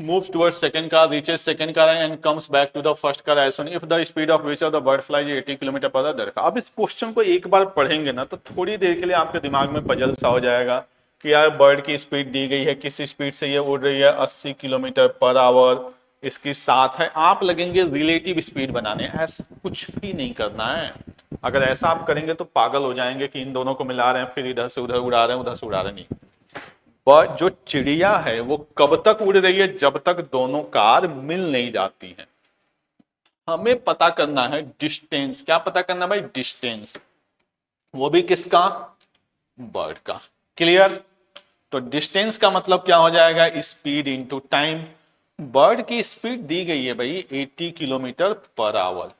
moves towards second car, reaches second car and comes back to the first car as soon if the speed of which of the bird flies 80 kilometre per our. अब इस क्वेश्चन को एक बार पढ़ेंगे ना तो थोड़ी देर के लिए आपके दिमाग में पजल सा हो जाएगा कि यार बर्ड की स्पीड दी गई है, किस स्पीड से ये उड़ रही है? 80 किलोमीटर पर आवर, इसकी साथ है। आप लगेंगे रिलेटिव स्पीड बनाने। ऐसा कुछ भी नहीं करना है। अगर ऐसा आप करेंगे तो पागल हो जाएंगे कि इन दोनों को मिला रहे हैं फिर इधर से उधर उड़ा रहे हैं, उधर से उड़ा रहे नहीं। पर जो चिड़िया है वो कब तक उड़ रही है? जब तक दोनों कार मिल नहीं जाती हैं। हमें पता करना है डिस्टेंस। क्या पता करना भाई? डिस्टेंस। वो भी किसका? बर्ड का। क्लियर? तो डिस्टेंस का मतलब क्या हो जाएगा? Speed into time. बर्ड की स्पीड दी गई है भाई 80 किलोमीटर पर आवर।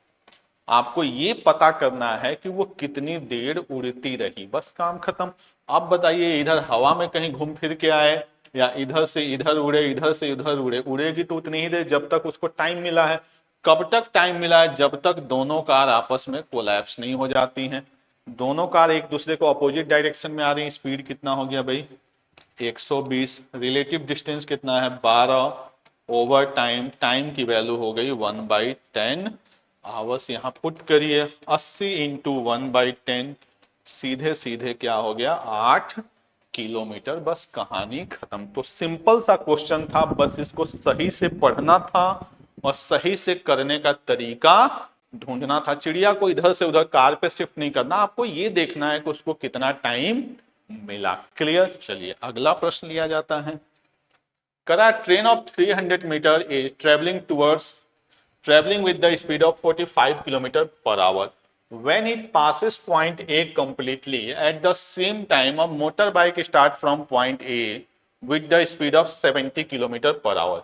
आपको ये पता करना है कि वो कितनी देर उड़ती रही, बस काम खत्म। अब बताइए, इधर हवा में कहीं घूम फिर के आए या इधर से इधर उड़े, इधर से इधर उड़े, उड़ेगी तो उतनी ही देर जब तक उसको टाइम मिला है। कब तक टाइम मिला है? जब तक दोनों कार आपस में कोलैप्स नहीं हो जाती हैं। दोनों कार एक दूसरे को अपोजिट डायरेक्शन में आ रही हैं। स्पीड कितना हो गया भाई? 120। रिलेटिव डिस्टेंस कितना है? 12। ओवर टाइम, टाइम की वैल्यू हो गई 1/10 आवर्स। यहां पुट करिए 80 इंटू 1/10, सीधे सीधे क्या हो गया? 8 किलोमीटर। बस कहानी खत्म। तो सिंपल सा क्वेश्चन था, बस इसको सही से पढ़ना था और सही से करने का तरीका ढूंढना था। चिड़िया को इधर से उधर कार पे शिफ्ट नहीं करना, आपको ये देखना है कि उसको कितना टाइम मिला। क्लियर? चलिए अगला प्रश्न लिया जाता है। करा train of 300 metre is traveling with the speed of 45 km per hour. When it passes point A completely, at the same time, a motorbike starts from point A with the speed of 70 km per hour.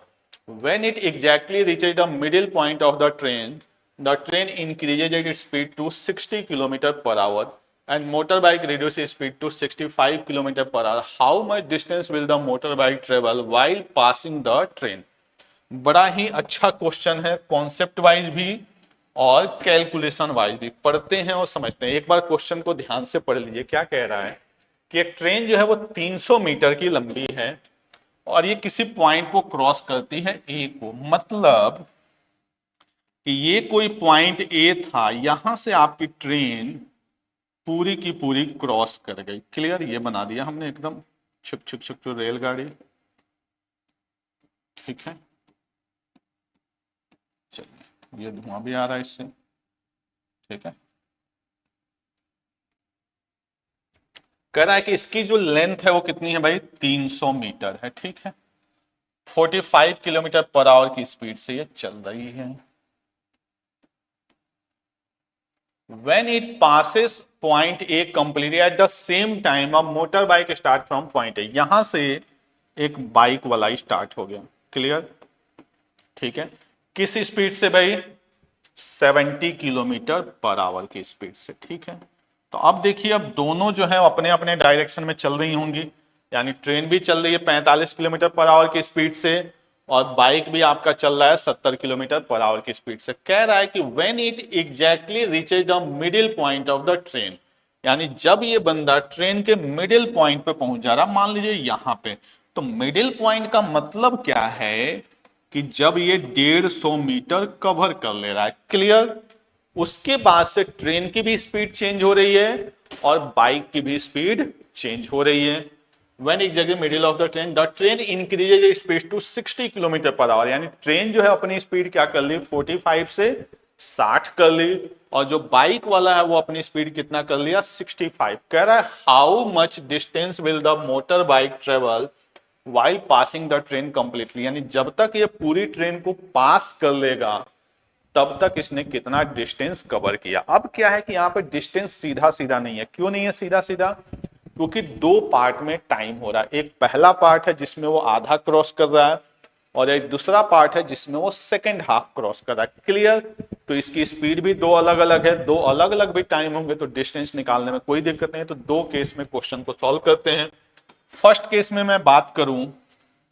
When it exactly reaches the middle point of the train increases its speed to 60 km per hour and motorbike reduces speed to 65 km per hour. How much distance will the motorbike travel while passing the train? बड़ा ही अच्छा question है, concept wise भी और calculation wise भी। पढ़ते हैं और समझते हैं। एक बार क्वेश्चन को ध्यान से पढ़ लीजिए। क्या कह रहा है कि एक ट्रेन जो है वो 300 मीटर की लंबी है और ये किसी पॉइंट को क्रॉस करती है ए को। मतलब कि ये कोई पॉइंट ए था, यहां से आपकी ट्रेन पूरी की पूरी क्रॉस कर गई। क्लियर? ये बना दिया हमने एकदम छुक छुक छुक छुक रेलगाड़ी, ठीक है। चलिए, ये धुआं भी आ रहा है इससे, ठीक है। कह रहा है कि इसकी जो लेंथ है वो कितनी है भाई? 300 मीटर है, ठीक है। 45 किलोमीटर पर आवर की स्पीड से ये चल रही है। When it passes point A completely at the same time, a motorbike start from point A. यहां से एक बाइक वाला स्टार्ट हो गया। क्लियर? ठीक है, किस स्पीड से भाई? 70 किलोमीटर पर आवर की स्पीड से। ठीक है, तो अब देखिए, अब दोनों जो है अपने अपने डायरेक्शन में चल रही होंगी, यानी ट्रेन भी चल रही है 45 किलोमीटर पर आवर की स्पीड से और बाइक भी आपका चल रहा है 70 किलोमीटर पर आवर की स्पीड से। कह रहा है कि when it exactly reaches the middle point of the train, यानी जब ये बंदा ट्रेन के मिडिल पॉइंट पे पहुंच जा रहा, मान लीजिए यहां पे, तो मिडिल पॉइंट का मतलब क्या है कि जब ये 150 मीटर कवर कर ले रहा है। क्लियर? उसके बाद से ट्रेन की भी स्पीड चेंज हो रही है और बाइक की भी स्पीड चेंज हो रही है। When exactly middle of the train increases its speed to 60 kilometre per our, यानी ट्रेन जो है अपनी स्पीड क्या कर ली? 45 से 60 कर ली, और जो बाइक वाला है वो अपनी स्पीड कितना कर लिया? 65। कह रहा है how much distance will the motor bike travel while passing the train completely, यानी जब तक ये पूरी ट्रेन को पास कर लेगा तब तक इसने कितना डिस्टेंस कवर किया। अब क्या है कि यहाँ पे डिस्टेंस सीधा सीधा नहीं है। क्यों नहीं है सीधा सीधा? क्योंकि दो पार्ट में टाइम हो रहा है। एक पहला पार्ट है जिसमें वो आधा क्रॉस कर रहा है और एक दूसरा पार्ट है जिसमें वो सेकंड हाफ क्रॉस कर रहा है। क्लियर? तो इसकी स्पीड भी दो अलग अलग है, दो अलग अलग भी टाइम होंगे तो डिस्टेंस निकालने में कोई दिक्कत नहीं है। तो दो केस में क्वेश्चन को सॉल्व करते हैं। फर्स्ट केस में मैं बात करूं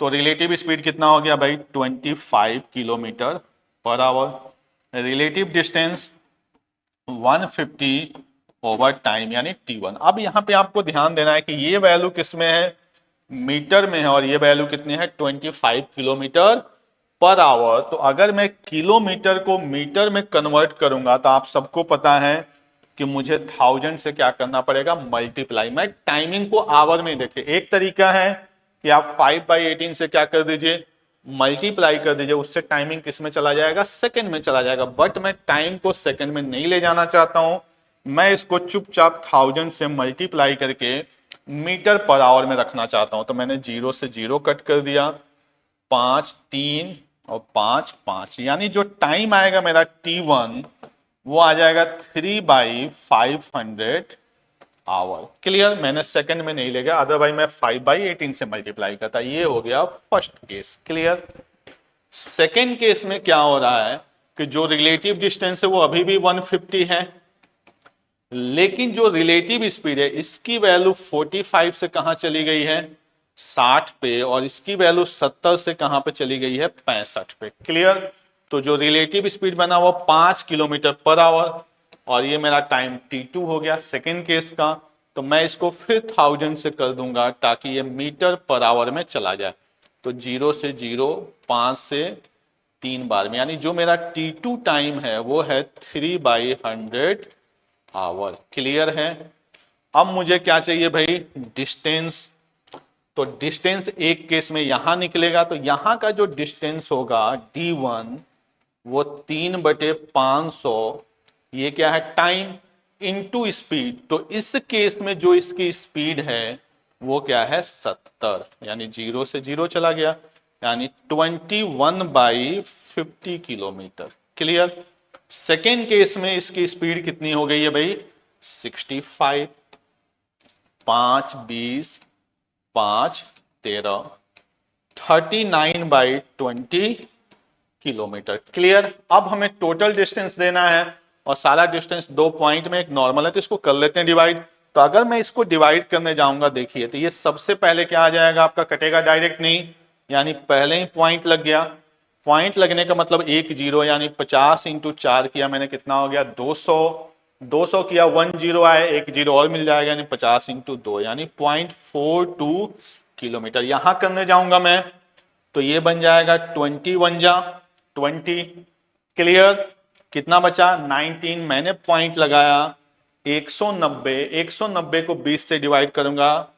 तो रिलेटिव स्पीड कितना हो गया भाई? 25 kilometre per our. Relative distance 150 over time यानी T1। अब यहां पे आपको ध्यान देना है कि ये वैल्यू किस में है? मीटर में है, और ये वैल्यू कितनी है? 25 किलोमीटर पर आवर। तो अगर मैं किलोमीटर को मीटर में कन्वर्ट करूंगा तो आप सबको पता है कि मुझे 1000 से क्या करना पड़ेगा? मल्टीप्लाई। मैं टाइमिंग को आवर में देखिए, एक तरीका है कि आप 5/18 से क्या कर दीजिए? मल्टीप्लाई कर दीजिए, उससे टाइमिंग किस में चला जाएगा? सेकंड में चला जाएगा। बट मैं टाइम को सेकंड में नहीं ले जाना चाहता हूं, मैं इसको चुपचाप 1000 से मल्टीप्लाई करके मीटर पर आवर में रखना चाहता हूं। तो मैंने 0 से 0 कट कर दिया, 5 3 और 5 5, यानी जो टाइम आएगा मेरा T1 वो आ जाएगा 3/500 आवर। क्लियर? मैंने सेकंड में नहीं ले गया, अदरवाइज मैं 5/18 से मल्टीप्लाई करता। ये हो गया first case. Clear? Second case में क्या हो रहा है कि जो रिलेटिव डिस्टेंस है वो अभी भी 150 है, लेकिन जो रिलेटिव स्पीड है इसकी वैल्यू 45 से कहां चली गई है? 60 पे, और इसकी वैल्यू 70 से कहां पे चली गई है? 65 पे। क्लियर? तो जो रिलेटिव स्पीड बना वो 5 किलोमीटर पर आवर, और ये मेरा टाइम T2 हो गया सेकेंड केस का। तो मैं इसको फिर 1000 से कर दूंगा ताकि ये मीटर पर आवर में चला जाए। तो 0 से 0, 5 से 3 बार में, यानी जो मेरा T2 टाइम है वो है 3/100 आवर। क्लियर है? अब मुझे क्या चाहिए भाई? डिस्टेंस। तो डिस्टेंस एक केस में यहां निकलेगा, तो यहां का जो डिस्टेंस होगा D1 वो 3/500, ये क्या है? Time into speed. तो इस केस में जो इसकी स्पीड है वो क्या है? 70, यानी 0 से 0 चला गया, यानी 21/50 किलोमीटर। क्लियर? सेकेंड केस में इसकी स्पीड कितनी हो गई है भाई? 65, 5 20, 5 13, 39/20 किलोमीटर। क्लियर? अब हमें टोटल डिस्टेंस देना है और सारा डिस्टेंस दो पॉइंट में एक नॉर्मल है, तो इसको कर लेते हैं डिवाइड। तो अगर मैं इसको डिवाइड करने जाऊंगा, देखिए, तो ये सबसे पहले क्या आ जाएगा आपका? कटेगा डायरेक्ट नहीं, यानी पहले ही पॉइंट लग गया। पॉइंट लगने का मतलब 1 0, यानी 50 × 4 किया मैंने, कितना हो गया? 200। 200 किया, 1 0 आया, 1 0 और मिल जाएगा, यानी 50 × 2, यानी 0.42 किलोमीटर। यहां करने जाऊंगा मैं तो ये बन जाएगा 21 जा 20। क्लियर? कितना बचा? 19। मैंने पॉइंट लगाया 190, 190 को 20 से डिवाइड करूंगा,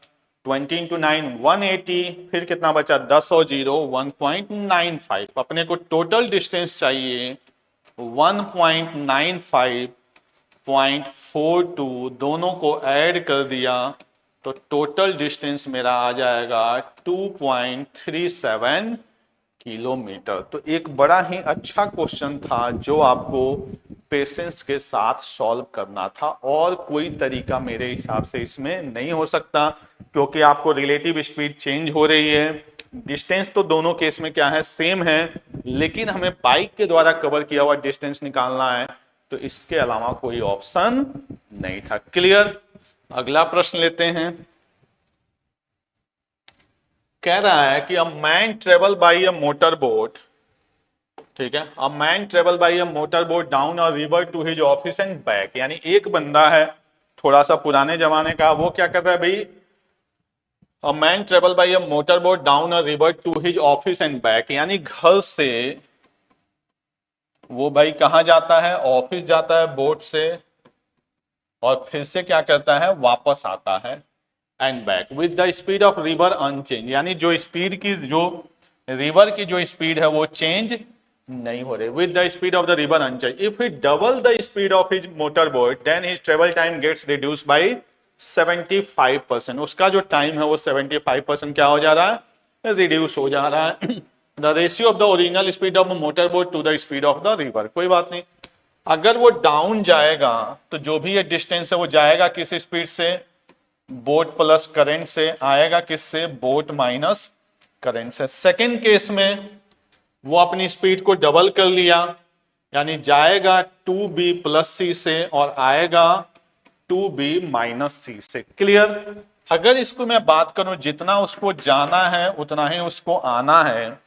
20 × 9 180, फिर कितना बचा? 10 और 0 1.95। अपने को टोटल डिस्टेंस चाहिए 1.95.42, दोनों को ऐड कर दिया तो टोटल डिस्टेंस मेरा आ जाएगा 2.37 किलोमीटर। तो एक बड़ा ही अच्छा क्वेश्चन था जो आपको पेशेंस के साथ सॉल्व करना था, और कोई तरीका मेरे हिसाब से इसमें नहीं हो सकता, क्योंकि आपको रिलेटिव स्पीड चेंज हो रही है डिस्टेंस तो दोनों केस में क्या है, सेम है, लेकिन हमें बाइक के द्वारा कवर किया हुआ डिस्टेंस निकालना है, तो इसके अलावा कोई ऑप्शन नहीं था। क्लियर। अगला प्रश्न लेते हैं। कह रहा है कि a man travel by a motor boat, ठीक है, a man travel by a motor boat down a river to his office and back, यानी एक बंदा है थोड़ा सा पुराने जमाने का, वो क्या कर रहा है भाई, a man travel by a motor boat down a river to his office and back, यानी घर से वो भाई कहां जाता है, ऑफिस जाता है बोट से, और फिर से क्या करता है, वापस आता है, and back with the speed of river unchange, यानी जो स्पीड की, जो रिवर की जो स्पीड है वो चेंज नहीं हो रही, with the speed of the river unchange. If he double the speed of his motor boat then his travel time gets reduce by 75%, उसका जो टाइम है वो 75% क्या हो जा रहा है, रिड्यूस हो जा रहा है। The ratio of the original speed of motor boat to the speed of the river, कोई बात नहीं, अगर वो डाउन जाएगा तो जो भी ये डिस्टेंस है वो जाएगा किस स्पीड से, बोट प्लस करंट से, आएगा किससे, बोट माइनस करंट से। सेकेंड केस में वो अपनी स्पीड को डबल कर लिया, यानी जाएगा 2b प्लस सी से और आएगा 2b माइनस सी से। क्लियर। अगर इसको मैं बात करूं, जितना उसको जाना है उतना ही उसको आना है,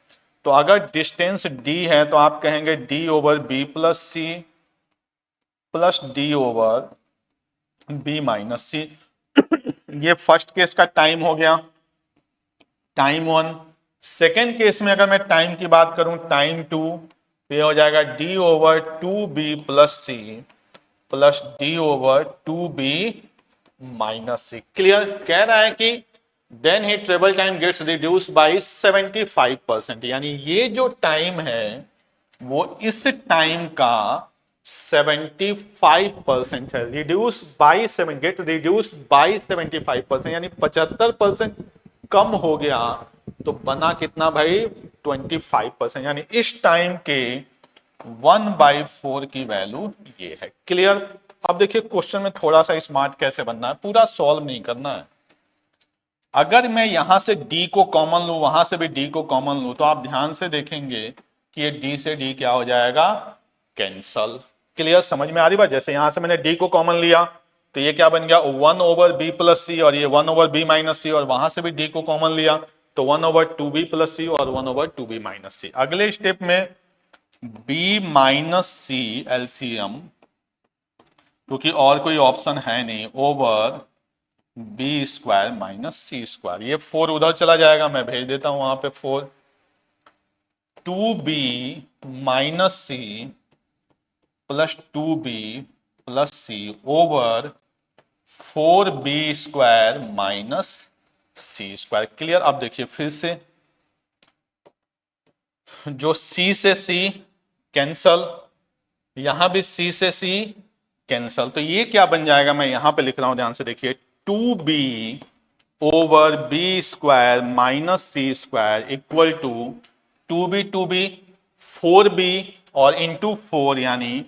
तो अगर डिस्टेंस d है तो आप कहेंगे d over b plus c plus d over b minus c. ये फर्स्ट केस का टाइम हो गया, टाइम 1। सेकेंड केस में अगर मैं टाइम की बात करूं, टाइम 2, तो ये हो जाएगा d over 2b plus c plus d over 2b minus c. Clear. कह रहा है कि then he travel time gets reduce by 75%, यानी ये जो टाइम है वो इस टाइम का 75% है, reduce by 7, get reduce by 75%, यानी 75% कम हो गया, तो बना कितना भाई, 25%, यानी इस टाइम के 1/4 की वैल्यू ये है। क्लियर। अब देखिए क्वेश्चन में थोड़ा सा स्मार्ट कैसे बनना है, पूरा सॉल्व नहीं करना है। अगर मैं यहां से d को कॉमन लूं, वहां से भी d को कॉमन लूं, तो आप ध्यान से देखेंगे कि ये d से d क्या हो जाएगा, कैंसल। क्लियर। समझ में आ रही बात। जैसे यहां से मैंने d को कॉमन लिया तो ये क्या बन गया, 1 ओवर b प्लस सी, और ये 1 ओवर b माइनस सी, और वहां से भी d को कॉमन लिया तो 1 ओवर 2b प्लस सी और 1 ओवर 2b माइनस सी। अगले स्टेप में b माइनस सी एलसीएम, क्योंकि और कोई ऑप्शन है नहीं, over b square minus c square. ये 4 उधर चला जाएगा, मैं भेज देता हूं वहां पे 4, 2b minus c plus 2b plus c over 4b square minus c square. Clear. अब देखिए फिर से, जो c से c कैंसल, यहां भी c से c कैंसल, तो ये क्या बन जाएगा, मैं यहां पे लिख रहा हूं ध्यान से देखिए, 2b over b square minus c square equal to 2b 4b और इंटू 4, यानी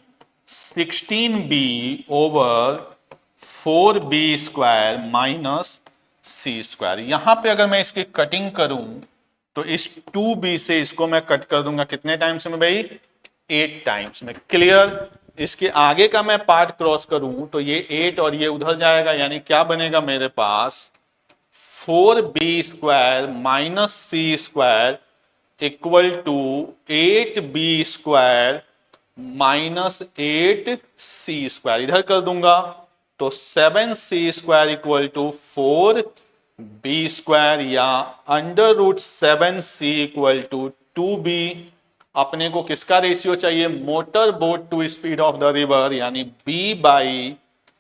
16b over 4b square minus c square. यहां पे अगर मैं इसकी कटिंग करूं तो इस 2b से इसको मैं कट कर दूंगा कितने टाइम्स में भाई, 8 टाइम्स में। क्लियर। इसके आगे का मैं पार्ट क्रॉस करूं तो ये 8 और ये उधर जाएगा, यानी क्या बनेगा मेरे पास, 4b square minus c square equal to 8b square minus 8c square. इधर कर दूंगा तो 7c square equal to 4b square, या under root 7c equal to 2b। अपने को किसका रेशियो चाहिए, motor boat to speed of the river, यानी b बाई,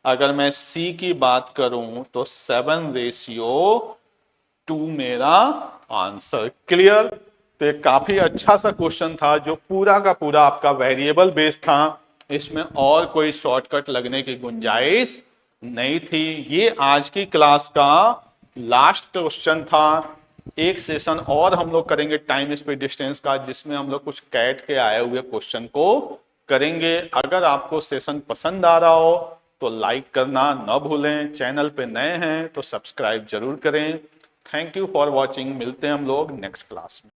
अगर मैं c की बात करूं तो 7:2 मेरा आंसर। क्लियर। तो ये काफी अच्छा सा क्वेश्चन था जो पूरा का पूरा आपका वेरिएबल बेस्ड था, इसमें और कोई शॉर्टकट लगने की गुंजाइश नहीं थी। ये आज की क्लास का लास्ट क्वेश्चन था। एक सेशन और हम लोग करेंगे टाइम स्पीड डिस्टेंस का, जिसमें हम लोग कुछ कैट के आए हुए क्वेश्चन को करेंगे। अगर आपको सेशन पसंद आ रहा हो तो लाइक करना न भूलें, चैनल पे नए हैं तो सब्सक्राइब जरूर करें। थैंक यू फॉर वॉचिंग, मिलते हैं हम लोग नेक्स्ट क्लास में।